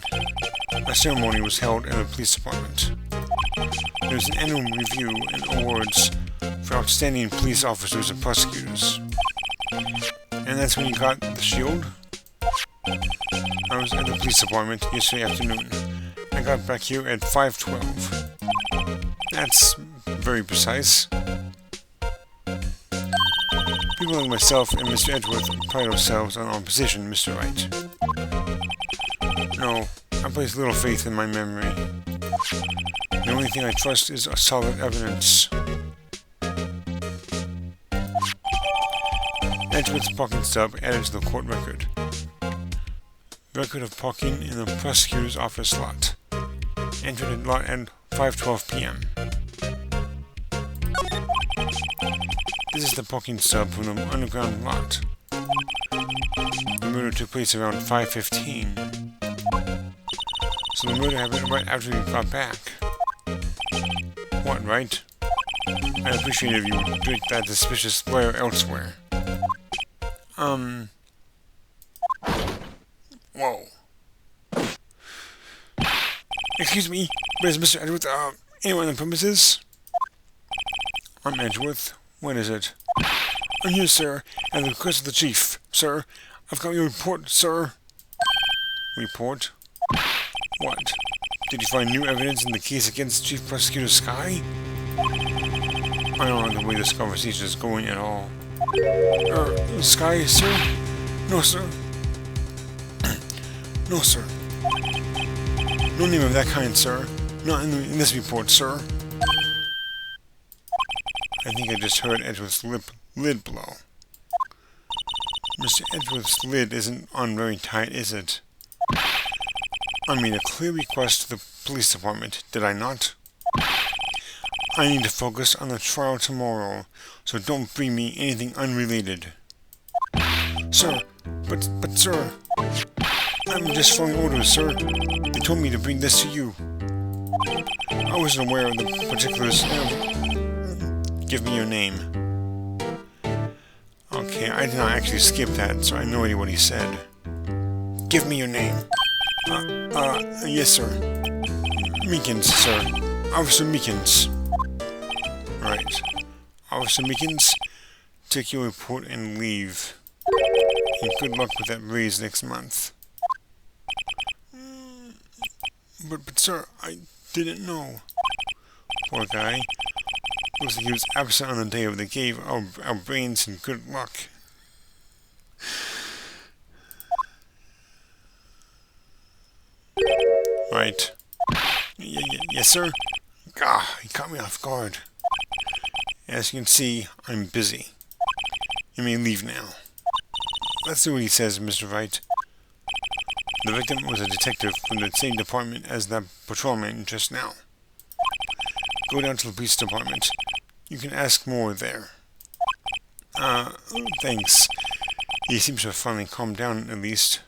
A ceremony was held in the police department. There was an annual review and awards for outstanding police officers and prosecutors. And that's when you got the shield? I was at the police department yesterday afternoon. I got back here at 5:12. That's very precise. People like myself and Mr. Edgeworth pride ourselves on our position, Mr. Wright. No, I place little faith in my memory. The only thing I trust is solid evidence. Edgeworth's parking stub added to the court record. Record of parking in the prosecutor's office lot. Entered in lot at 5:12 p.m. This is the parking stub from the underground lot. The murder took place around 5:15. So the murder happened right after we got back. What, right? I'd appreciate it if you would drink that suspicious wire elsewhere. Whoa. Excuse me, but is Mr. Edgeworth, anyone on the premises? I'm Edgeworth. What is it? I'm here, sir, at the request of the chief. Sir, I've got your report, sir. Report? What? Did you find new evidence in the case against Chief Prosecutor Sky? I don't know the way this conversation is going at all. Sky, sir? No, sir. No, sir. No name of that kind, sir. Not in this report, sir. I think I just heard Edgeworth's lid blow. Mr. Edgeworth's lid isn't on very tight, is it? I made a clear request to the police department, did I not? I need to focus on the trial tomorrow, so don't bring me anything unrelated. Sir, but sir, I'm just following orders, sir. They told me to bring this to you. I wasn't aware of the particulars. Give me your name. Okay, I did not actually skip that, so I have no idea what he said. Give me your name. Yes, sir. Meekins, sir. Officer Meekins. Right. Officer Meekins, take your report and leave. And good luck with that raise next month. But sir, I didn't know. Poor guy. Looks like he was absent on the day of they gave our brains some good luck. Right. Yes, sir? He caught me off guard. As you can see, I'm busy. You may leave now. Let's see what he says, Mr. Wright. The victim was a detective from the same department as that patrolman just now. Go down to the police department. You can ask more there. Thanks. He seems to have finally calmed down, at least.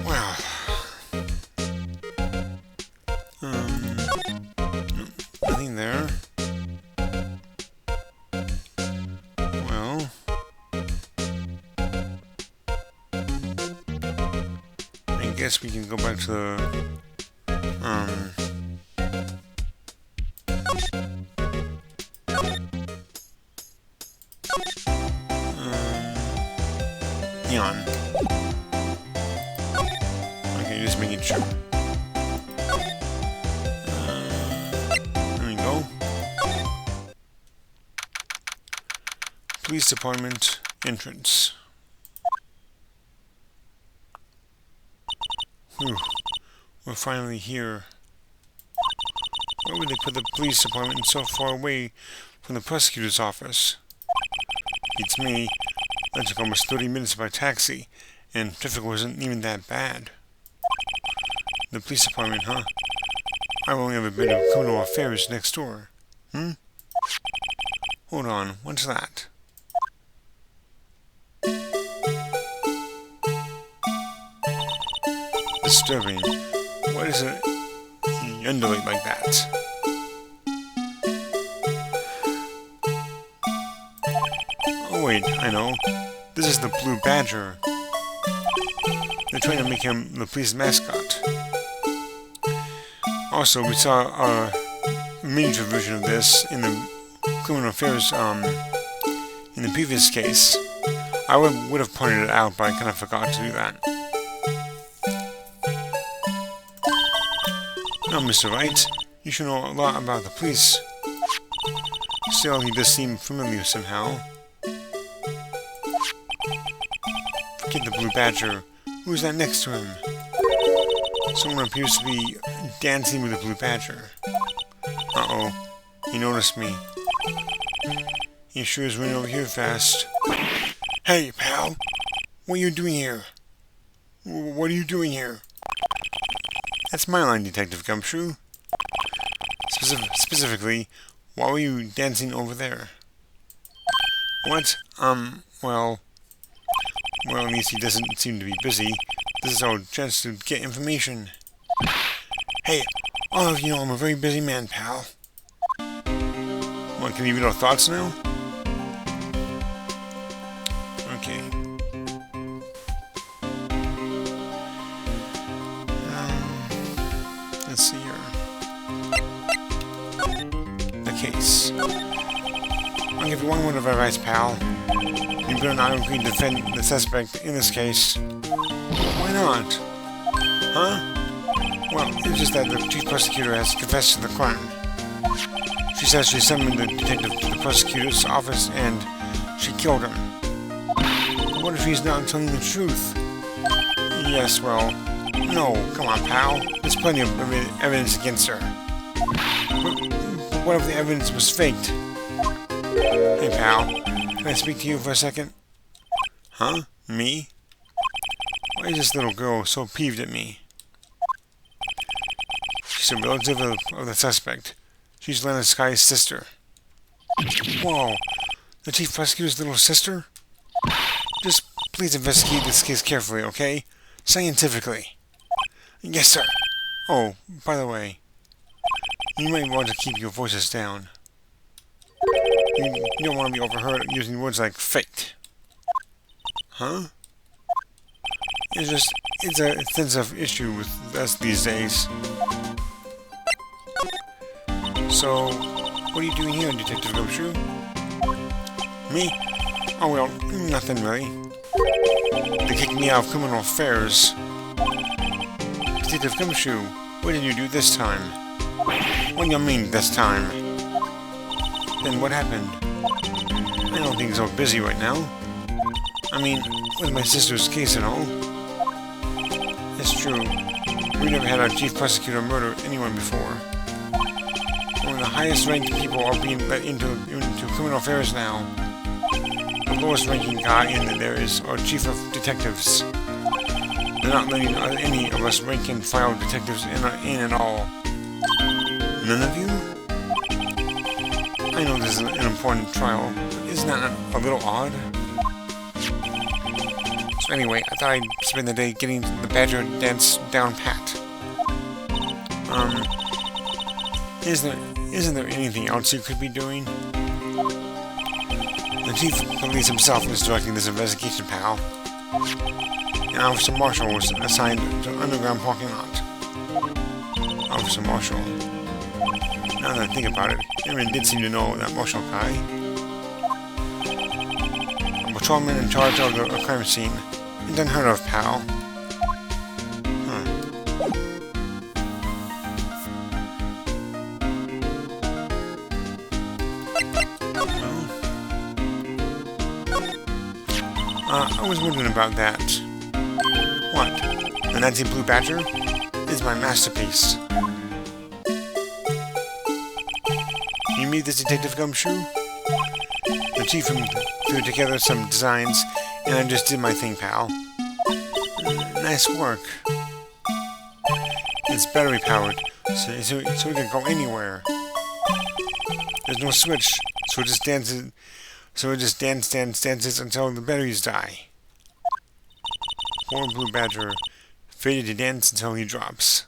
Wow. Nothing there. Well. I guess we can go back to the, Neon. Okay, just making sure. There we go. Police Department entrance. Whew. We're finally here. Why would they put the police department so far away from the prosecutor's office? Beats me. That took almost 30 minutes by taxi, and traffic wasn't even that bad. The police department, huh? I've only ever been to criminal affairs next door. Hold on, what's that? Disturbing. Why does it undulate like that? Oh wait, I know. This is the Blue Badger. They're trying to make him the police mascot. Also, we saw a miniature version of this in the criminal affairs, in the previous case. I would have pointed it out, but I kind of forgot to do that. Now, Mr. Wright, you should know a lot about the police. Still, he does seem familiar somehow. Forget the Blue Badger. Who's that next to him? Someone appears to be dancing with the Blue Badger. Uh-oh. He noticed me. He sure is running over here fast. Hey, pal! What are you doing here? What are you doing here? That's my line, Detective Gumshoe. Specifically, why were you dancing over there? What? Well, at least he doesn't seem to be busy. This is our chance to get information. Hey, all of you know I'm a very busy man, pal. What, can you read our thoughts now? Okay. Let's see here. The case. I'll give you one word of advice, pal. You better not agree to defend the suspect in this case. Why not? Huh? Well, it's just that the chief prosecutor has confessed to the crime. She says she summoned the detective to the prosecutor's office and she killed him. But what if he's not telling the truth? Yes, well, no, come on, pal. There's plenty of evidence against her. But what if the evidence was faked? Hey, pal, can I speak to you for a second? Huh? Me? Why is this little girl so peeved at me? She's a relative of the suspect. She's Lana Sky's sister. Whoa! The chief prosecutor's little sister? Just please investigate this case carefully, okay? Scientifically. Yes, sir. Oh, by the way, you might want to keep your voices down. You don't want to be overheard using words like faked. Huh? It's a sensitive issue with us these days. So, what are you doing here, Detective Gumshoe? Me? Oh well, nothing really. They kicked me out of criminal affairs. Detective Gumshoe, what did you do this time? What do you mean, this time? Then what happened? I don't think he's so busy right now. I mean, with my sister's case and all. It's true. We never had our chief prosecutor murder anyone before. One of the highest ranking people are being let into criminal affairs now. The lowest ranking guy in there is our chief of detectives. They're not letting any of us rank and file detectives in at all. None of you? I know this is an important trial, but isn't that a little odd? So anyway, I thought I'd spend the day getting the Badger dance down pat. Isn't there anything else you could be doing? The chief of police himself is directing this investigation, pal. And Officer Marshall was assigned to the underground parking lot. Officer Marshall. Now that I think about it, everyone did seem to know that Marshall guy. A patrolman in charge of the crime scene. It's unheard of, pal. I was wondering about that. What? The Nazi Blue Badger is my masterpiece. You meet this Detective Gumshoe? The chief threw together some designs, and I just did my thing, pal. Nice work. It's battery powered, so it can go anywhere. There's no switch, so it just dances. Dances until the batteries die. Poor Blue Badger, fated to dance until he drops.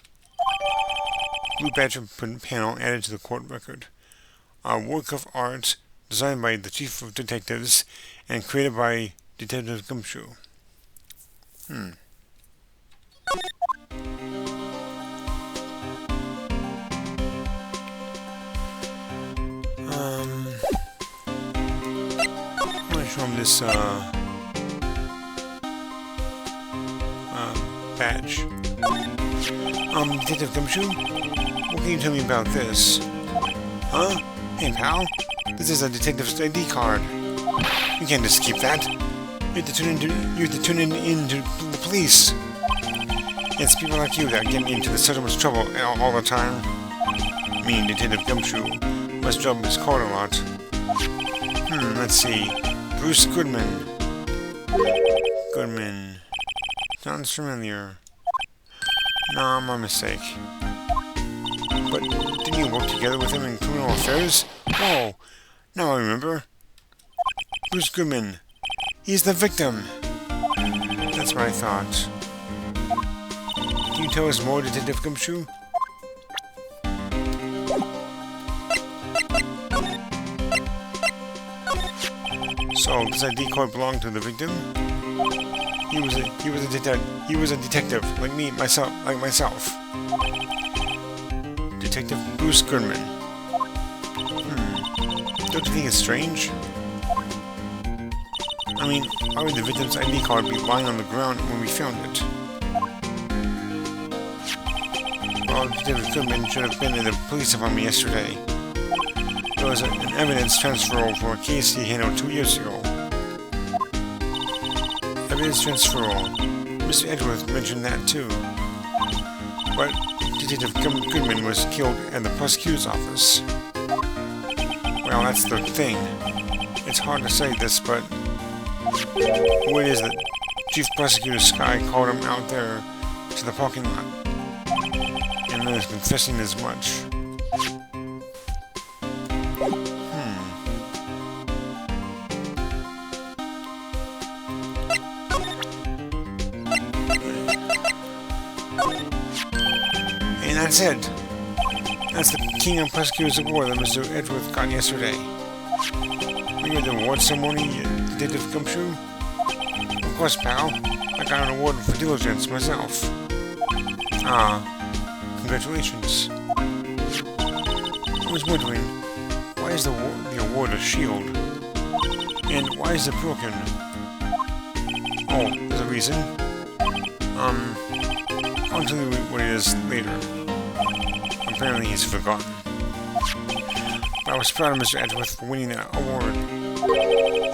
Blue Badger panel added to the court record. A work of art designed by the Chief of Detectives and created by Detective Gumshoe. From this badge. Detective Gumshoe? What can you tell me about this? Huh? Hey, pal. This is a detective's ID card. You can't just keep that. You have to turn it into the police. It's people like you that get me into so much trouble all the time. Me and Detective Gumshoe must drop his card a lot. Let's see. Bruce Goodman. Goodman. Sounds familiar. No, my mistake. But didn't you work together with him in criminal affairs? Oh, now I remember. Bruce Goodman. He's the victim. That's what I thought. Can you tell us more, Detective Gumshoe? So, does ID card belong to the victim? He was a detective, like myself. Detective Bruce Goodman. Don't you think it's strange? I mean, why would the victim's ID card be lying on the ground when we found it? Well, Detective Goodman should have been in the police department yesterday. There was an evidence transferal for a case he handled 2 years ago. Evidence transferal. Mr. Edgeworth mentioned that too. But Detective Goodman was killed at the prosecutor's office. Well, that's the thing. It's hard to say this, but word is that Chief Prosecutor Sky called him out there to the parking lot, and is confessing as much. And that's it. That's the King of Prosecutors Award that Mr. Edgeworth got yesterday. You had the award ceremony, Detective Gumshoe? Of course, pal. I got an award for diligence myself. Congratulations. I was wondering, why is the award a shield? And why is it broken? Oh, there's a reason. I'll tell you what it is later. Apparently he's forgotten. But I was proud of Mr. Edgeworth for winning that award,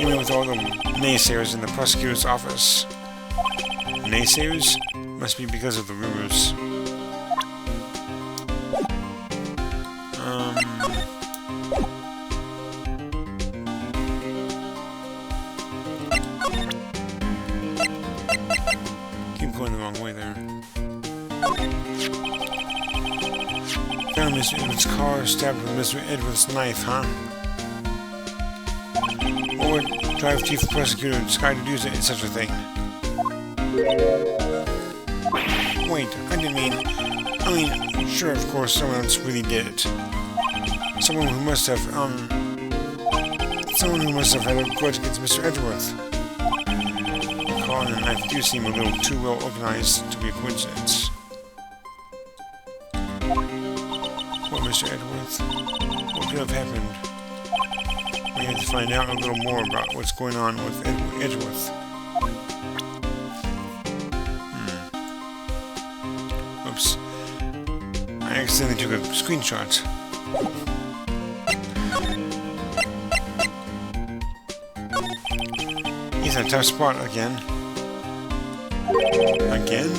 even with all the naysayers in the prosecutor's office. Naysayers? Must be because of the rumors. Keep going the wrong way there. Found Mr. Edwards' car stabbed with Mr. Edwards' knife, huh? What would drive Chief Prosecutor Sky to do such a thing? Wait, I mean, sure, of course, someone else really did it. Someone who must have had a grudge against Mr. Edgeworth. The car law and the knife do seem a little too well organized to be a coincidence. Poor Mr. Edgeworth. What could have happened? We had to find out a little more about what's going on with Edgeworth. Oops. I accidentally took a screenshot. He's in a tough spot again. Again?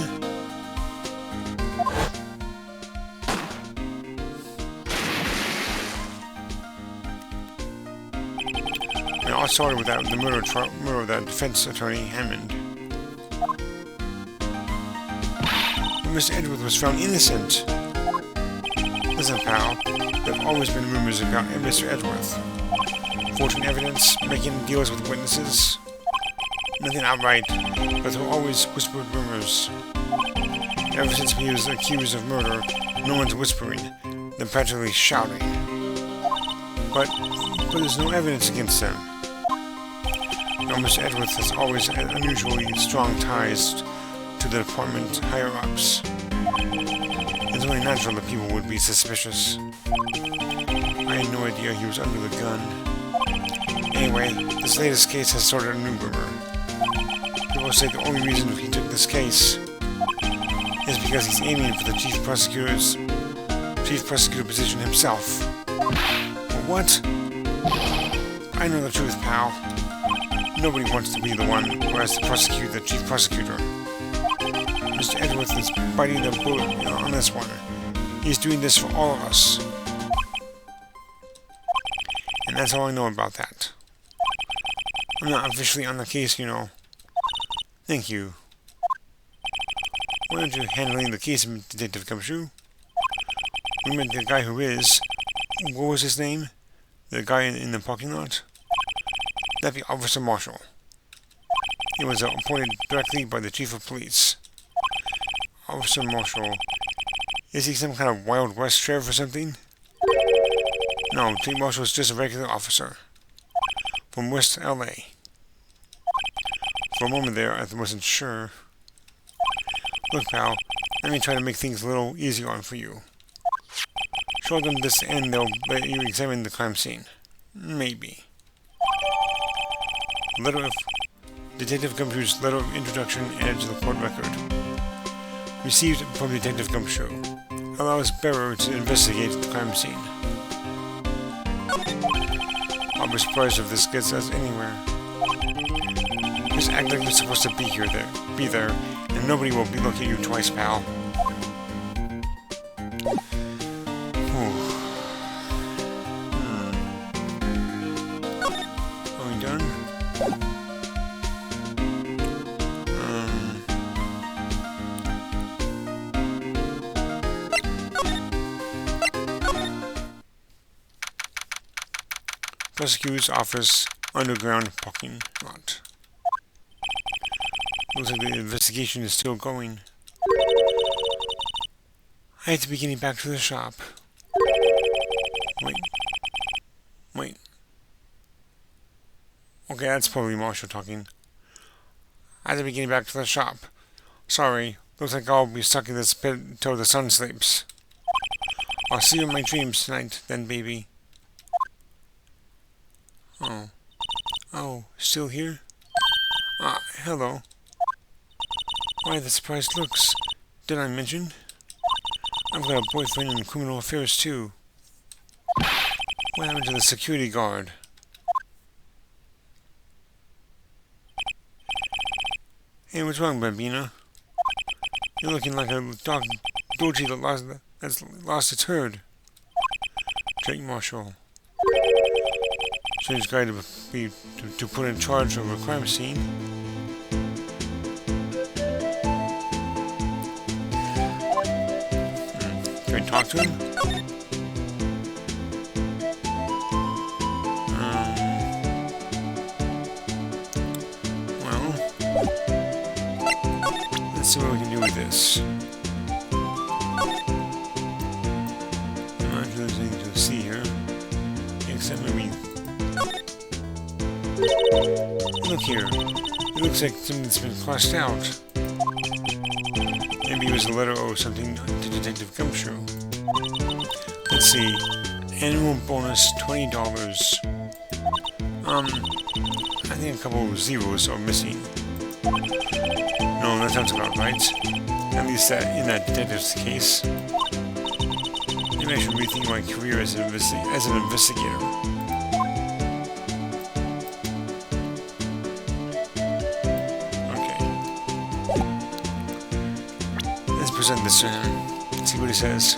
It all started with the murder of that defense attorney, Hammond. But Mr. Edgeworth was found innocent. Listen, pal, there have always been rumors about Mr. Edgeworth. Forging evidence, making deals with witnesses. Nothing outright, but there were always whispered rumors. Ever since he was accused of murder, no one's whispering, they're practically shouting. But there's no evidence against them. Now, Mr. Edgeworth has always had unusually strong ties to the department higher-ups. It's only natural that people would be suspicious. I had no idea he was under the gun. Anyway, this latest case has started a new rumor. People say the only reason he took this case is because he's aiming for the chief prosecutor position himself. But what? I know the truth, pal. Nobody wants to be the one who has to prosecute the chief prosecutor. Mr. Edgeworth is biting the bullet on this one. He's doing this for all of us. And that's all I know about that. I'm not officially on the case, you know. Thank you. Why aren't you handling the case, Detective Gumshoe? We met the guy who is. What was his name? The guy in the parking lot? That'd be Officer Marshall. He was appointed directly by the Chief of Police. Officer Marshall. Is he some kind of Wild West sheriff or something? No, Chief Marshall is just a regular officer. From West L.A. For a moment there, I wasn't sure. Look, pal, let me try to make things a little easier on for you. Show them this and they'll let you examine the crime scene. Maybe. Letter of Detective Gumshoe's letter of introduction added to the court record. Received from Detective Gumshoe. Allows bearer to investigate the crime scene. I'll be surprised if this gets us anywhere. Just act like you're supposed to be there, and nobody will be looking at you twice, pal. Are we done? Prosecutor's office, underground parking lot. Looks like the investigation is still going. I have to be getting back to the shop. Wait. Okay, that's probably Marshall talking. I have to be getting back to the shop. Sorry, looks like I'll be stuck in this pit until the sun sleeps. I'll see you in my dreams tonight, then, baby. Oh, still here? Hello. Why the surprised looks? Did I mention? I've got a boyfriend in criminal affairs, too. What happened to the security guard? Hey, what's wrong, Bambina? You're looking like a dog doji that's lost its herd. Jake Marshall. Strange guy to put in charge of a crime scene. Can we talk to him? Well, let's see what we can do with this. I'm not sure there's anything to see here, except maybe. Look here. It looks like something's been crossed out. Maybe it was a letter or something to Detective Gumshoe. Let's see. Annual bonus $20. I think a couple of zeros are missing. No, that sounds about right. At least that in that detective's case. Maybe I should rethink my career as an investigator. Okay. Let's present this to him. Let's see what he says.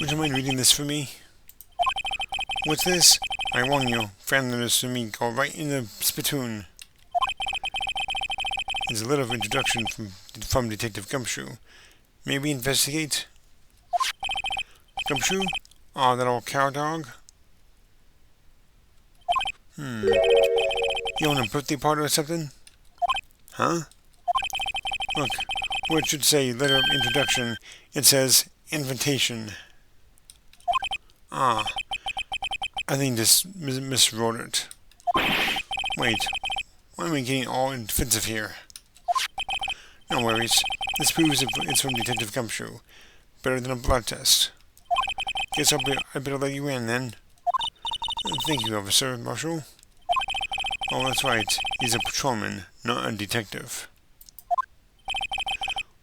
Would you mind reading this for me? What's this? I warn you, family members to me go right in the spittoon. There's a letter of introduction from Detective Gumshoe. May we investigate? Gumshoe? Oh, that old cow dog? You own a birthday party or something? Huh? Look, where it should say letter of introduction, it says invitation. Ah. I think this miswrote it. Wait, why am I getting all defensive here? No worries. This proves it's from Detective Gumshoe. Better than a blood test. Guess I better let you in then. Thank you, Officer Marshall. Oh, that's right. He's a patrolman, not a detective.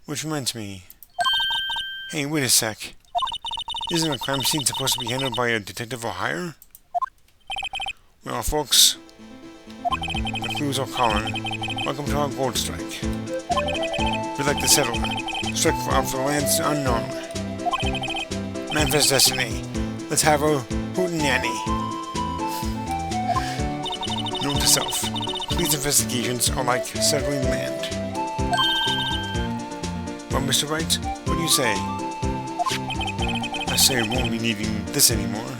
Which reminds me. Hey, wait a sec. Isn't a crime scene supposed to be handled by a detective or higher? Well, folks, the clues are calling. Welcome to our gold strike. We'd like to settle. Strike out for lands unknown. Manifest destiny. Let's have a hootenanny. Note to self. Police investigations are like settling land. Well, Mr. Wright, what do you say? I say we won't be needing this anymore.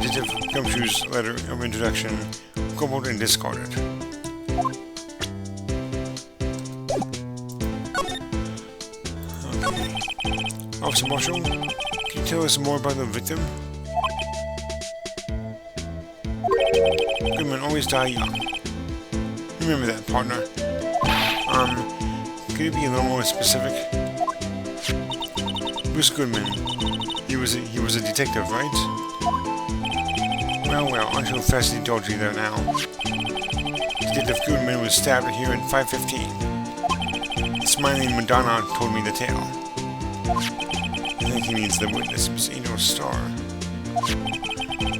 Detective Gumshoe's letter of introduction, crumpled and discarded. Okay. Officer Marshall, can you tell us more about the victim? Good men always die young. Remember that, partner. Could you be a little more specific? Bruce Goodman. He was a detective, right? Well, aren't you fast indulge you there now? Detective Goodman was stabbed here at 5:15. Smiling Madonna told me the tale. I think he means the witness, Miss Angel Star.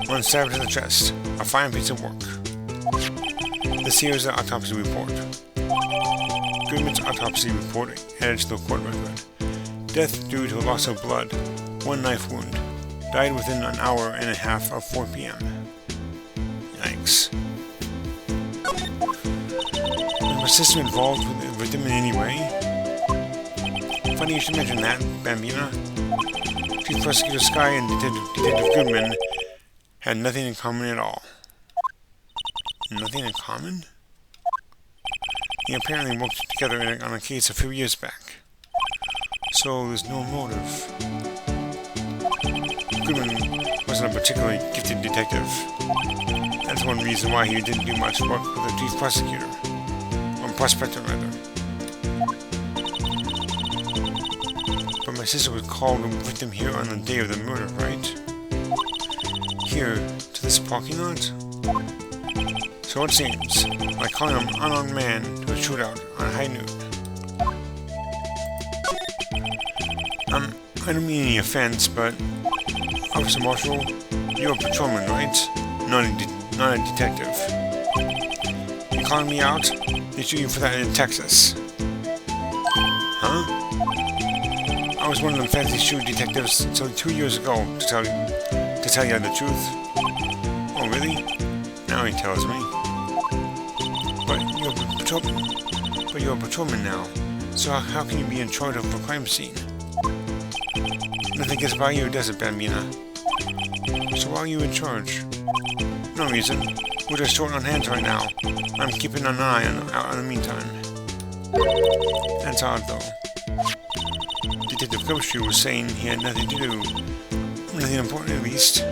One stabbed to the chest. A fine piece of work. This here is the autopsy report. Goodman's autopsy report added to the court record. Death due to loss of blood. One knife wound. Died within an hour and a half of 4 p.m. Yikes. Was my sister involved with the victim in any way? Funny you should mention that, Bambina. Chief Prosecutor Sky and Detective Goodman had nothing in common at all. Nothing in common? They apparently worked together on a case a few years back. So there's no motive. Goodman wasn't a particularly gifted detective. That's one reason why he didn't do much work with the chief prosecutor. Or prospector, rather. But my sister was called the victim here on the day of the murder, right? Here, to this parking lot? So it seems, like calling an unarmed man to a shootout on high noon. I don't mean any offense, but Officer Marshall, you're a patrolman, right? Not a detective. You calling me out? They shoot you for that in Texas. Huh? I was one of them fancy shoe detectives until 2 years ago, to tell you the truth. Oh, really? Now he tells me. But you're a patrolman now. So how can you be in charge of a crime scene? Nothing gets by you, does it, Bambina? So why are you in charge? No reason. We're just short on hands right now. I'm keeping an eye out in the meantime. That's odd, though. Detective Gumshoe was saying he had nothing to do. Nothing important, at least.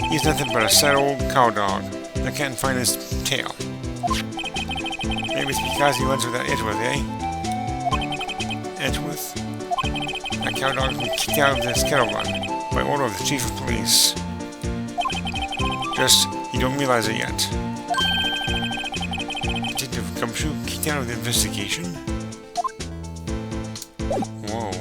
He's nothing but a sad old cow dog. I can't find his tail. Maybe it's because he runs with that Edgeworth, eh? Edgeworth? A cow dog who kicked out of this kettle run by order of the chief of police. Just, you don't realize it yet. Detective Gumshoe kicked out of the investigation? Whoa.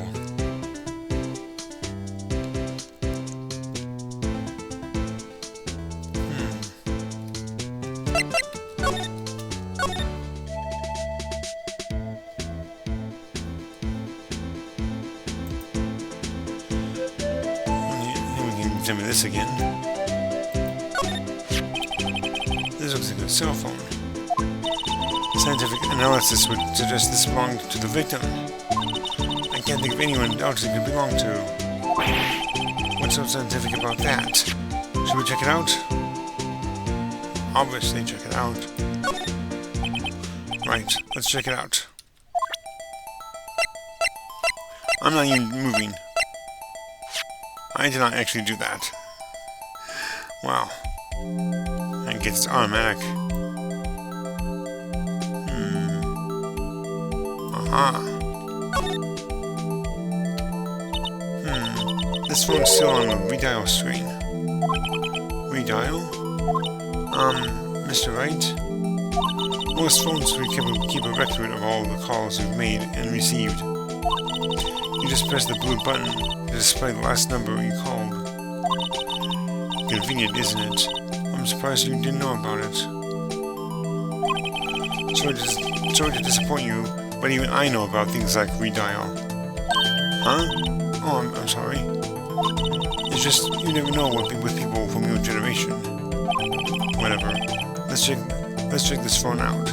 Examine this again. This looks like a cell phone. Scientific analysis would suggest this belonged to the victim. I can't think of anyone else it could belong to. What's so scientific about that? Should we check it out? Obviously check it out. Right, let's check it out. I'm not even moving. I did not actually do that. Wow. I guess it's automatic. Aha. This phone's still on the redial screen. Redial? Mr. Wright? Most phones keep a record of all the calls you've made and received. You just press the blue button to display the last number you called. Convenient, isn't it? I'm surprised you didn't know about it. Sorry to disappoint you, but even I know about things like redial. Huh? Oh, I'm sorry. It's just, you never know what with people from your generation. Whatever. Let's check this phone out.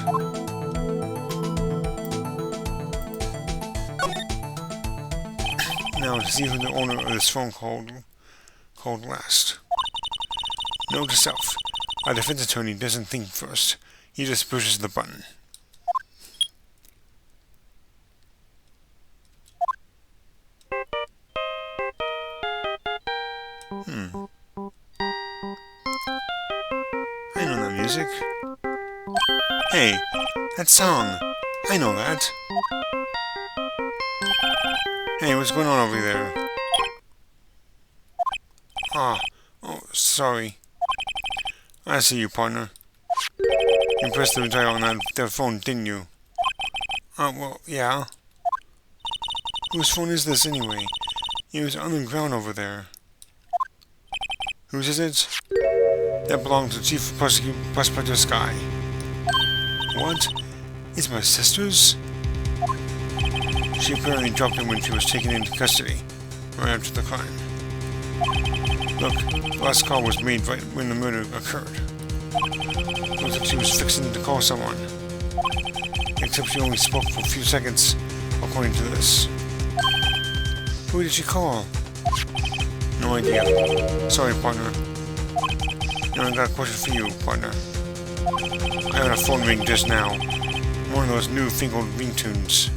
Now to see who the owner of this phone called last. Note to self. Our defense attorney doesn't think first. He just pushes the button. I know that music. Hey, that song. I know that. Hey, what's going on over there? Oh, sorry. I see you, partner. You pressed the dial on that phone, didn't you? Well, yeah. Whose phone is this, anyway? It was on the ground over there. Whose is it? That belongs to Chief Prospector Sky. What? It's my sister's? She apparently dropped him when she was taken into custody, right after the crime. Look, the last call was made right when the murder occurred. Looks like she was fixing to call someone. Except she only spoke for a few seconds, according to this. Who did she call? No idea. Sorry, partner. Now I got a question for you, partner. I had a phone ring just now. One of those new fingered ringtones.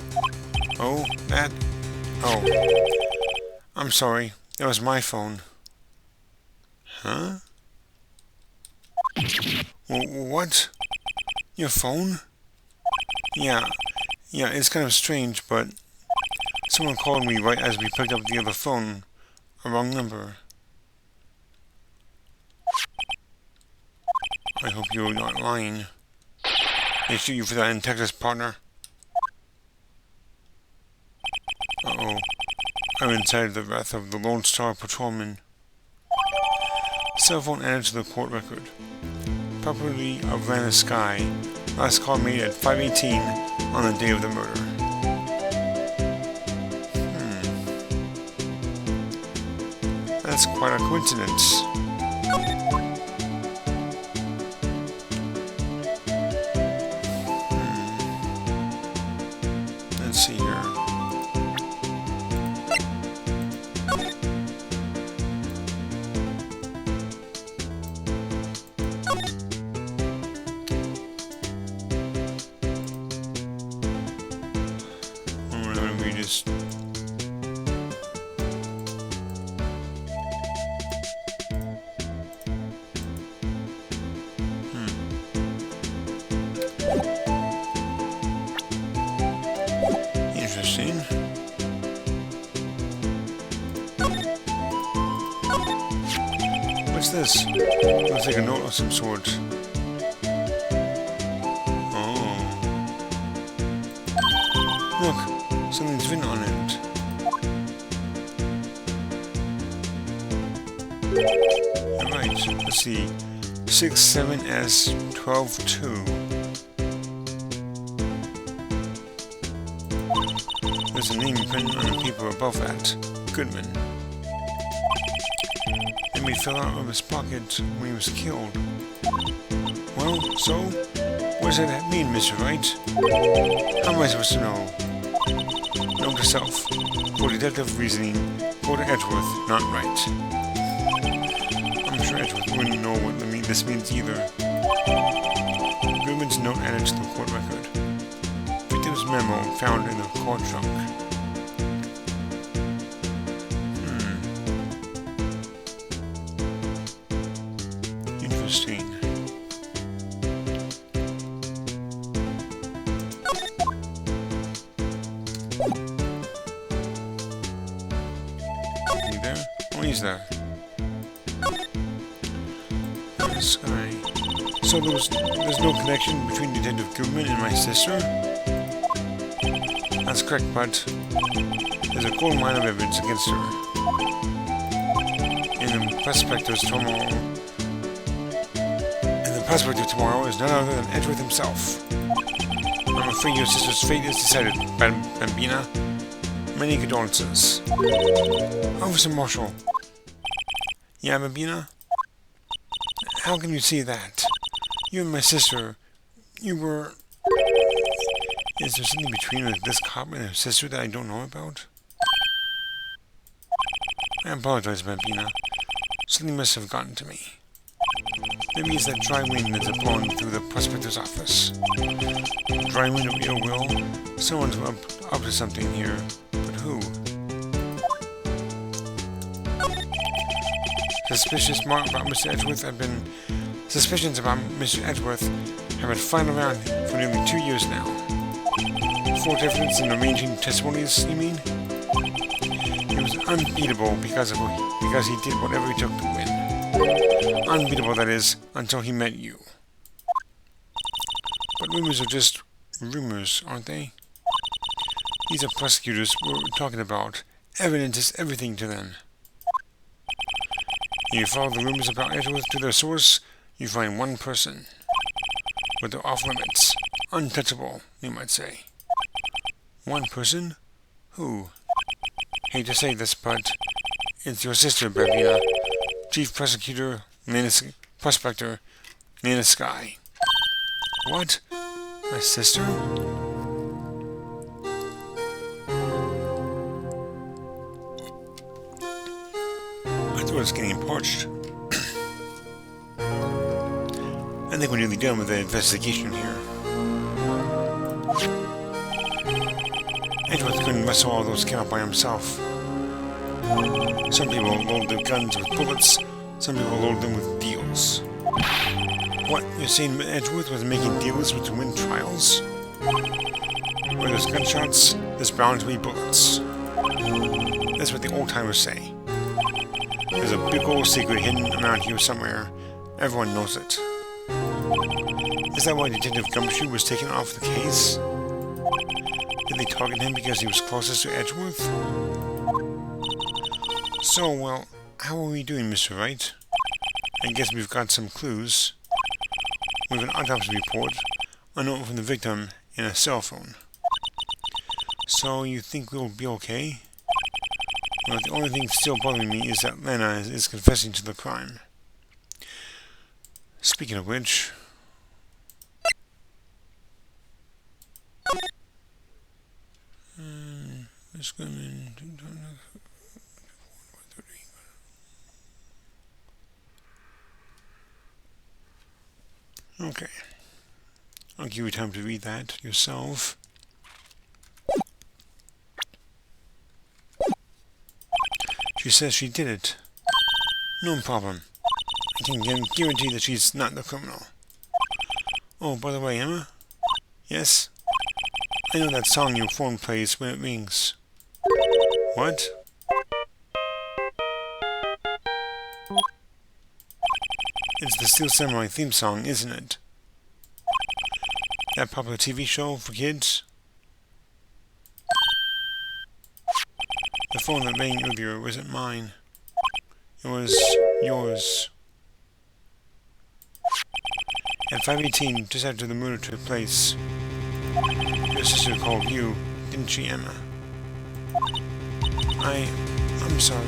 Oh, that? Oh. I'm sorry. That was my phone. Huh? What? Your phone? Yeah, it's kind of strange, but someone called me right as we picked up the other phone. A wrong number. I hope you're not lying. They shoot you for that in Texas, partner. Uh-oh. I'm inside the wrath of the Lone Star Patrolman. Cell phone added to the court record. Property of Atlanta Sky. Last call made at 5:18 on the day of the murder. That's quite a coincidence. Let's see here. We just What's this? Looks like a note of some sort. Oh. Look, something's written on it. Alright, let's see. 67S122. There's a name printed on the paper above that. Goodman. It may fell out of his pocket when he was killed. Well, so? What does that mean, Mr. Wright? How am I supposed to know? Note to self. For deductive reasoning, go to Edgeworth, not Wright. I'm sure Edgeworth wouldn't know what this means either. Goodman's note added to the court record. Victim's memo found in the court trunk. Interesting. Is he there? Oh, he's there. The sky. So there's no connection between Detective Goodman and my sister? That's correct, but there's a gold mine of evidence against her. In the prospector's tomorrow. And the prospector tomorrow is none other than Edgeworth himself. I'm afraid your sister's fate is decided, Bambina. Many condolences. Officer Marshall. Yeah, Bambina? How can you say that? You and my sister, you were... Is there something between this cop and her sister that I don't know about? I apologize, Bambina. Something must have gotten to me. Maybe it's that dry wind that's blown through the prospector's office. Dry wind of ill will? Someone's up to something here. But who? Suspicions about Mr. Edgeworth have been flying around for nearly 2 years now. For evidence and arranging testimonies, you mean? He was unbeatable because he did whatever he took to win. Unbeatable, that is, until he met you. But rumors are just rumors, aren't they? These are prosecutors we're talking about. Evidence is everything to them. You follow the rumors about Edgeworth to their source, you find one person. But they're off limits. Untouchable, you might say. One person? Who? Hate to say this, but it's your sister, Bambina. Chief Prosecutor, Prospector, Nana Sky. What? My sister? I thought it was getting parched. I think we're nearly done with the investigation here. Edgeworth couldn't wrestle all those cattle by himself. Some people load their guns with bullets, some people load them with deals. What, you're saying Edgeworth was making deals to win trials? Where there's gunshots, there's bound to be bullets. That's what the old-timers say. There's a big old secret hidden around here somewhere. Everyone knows it. Is that why Detective Gumshoe was taken off the case? Did they target him because he was closest to Edgeworth? So, well, how are we doing, Mr. Wright? I guess we've got some clues. We have an autopsy report, a note from the victim, and a cell phone. So, you think we'll be okay? Well, the only thing still bothering me is that Lena is confessing to the crime. Speaking of which... Okay. I'll give you time to read that yourself. She says she did it. No problem. I can guarantee that she's not the criminal. Oh, by the way, Emma? Yes? I know that song your phone plays when it rings. What? It's the Steel Samurai theme song, isn't it? That popular TV show for kids? The phone that rang earlier wasn't mine. It was yours. At 5:18, just after the murder took place, your sister called you, didn't she, Emma? I'm sorry.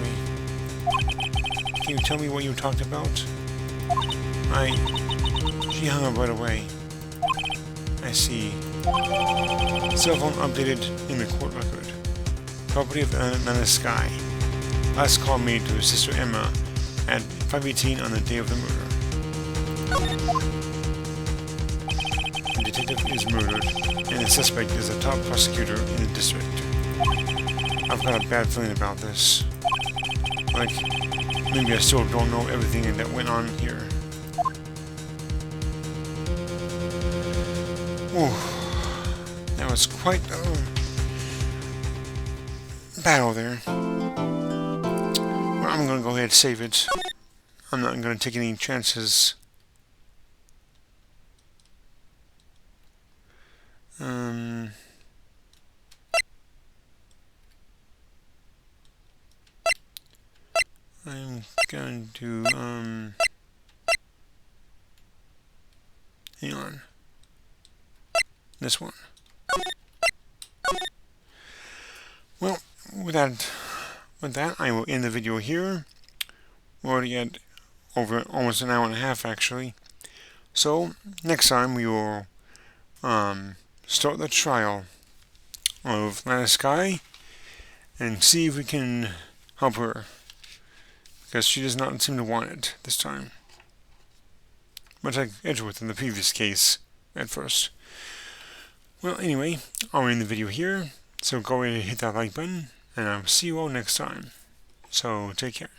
Can you tell me what you talked about? She hung up right away. I see. Cell phone updated in the court record. Property of Atlanta Sky. Last call made to his sister Emma at 5:18 on the day of the murder. The detective is murdered, and the suspect is a top prosecutor in the district. I've got a bad feeling about this. Like, maybe I still don't know everything that went on here. Ooh, that was quite a battle there. Well, I'm going to go ahead and save it. I'm not going to take any chances. I'm going to, hang on. This one. Well, with that, I will end the video here. We're already at over almost an hour and a half, actually. So, next time we will start the trial of Atlanta Sky and see if we can help her, because she does not seem to want it this time. Much like Edgeworth in the previous case at first. Well, anyway, I'll end the video here, so go ahead and hit that like button, and I'll see you all next time. So, take care.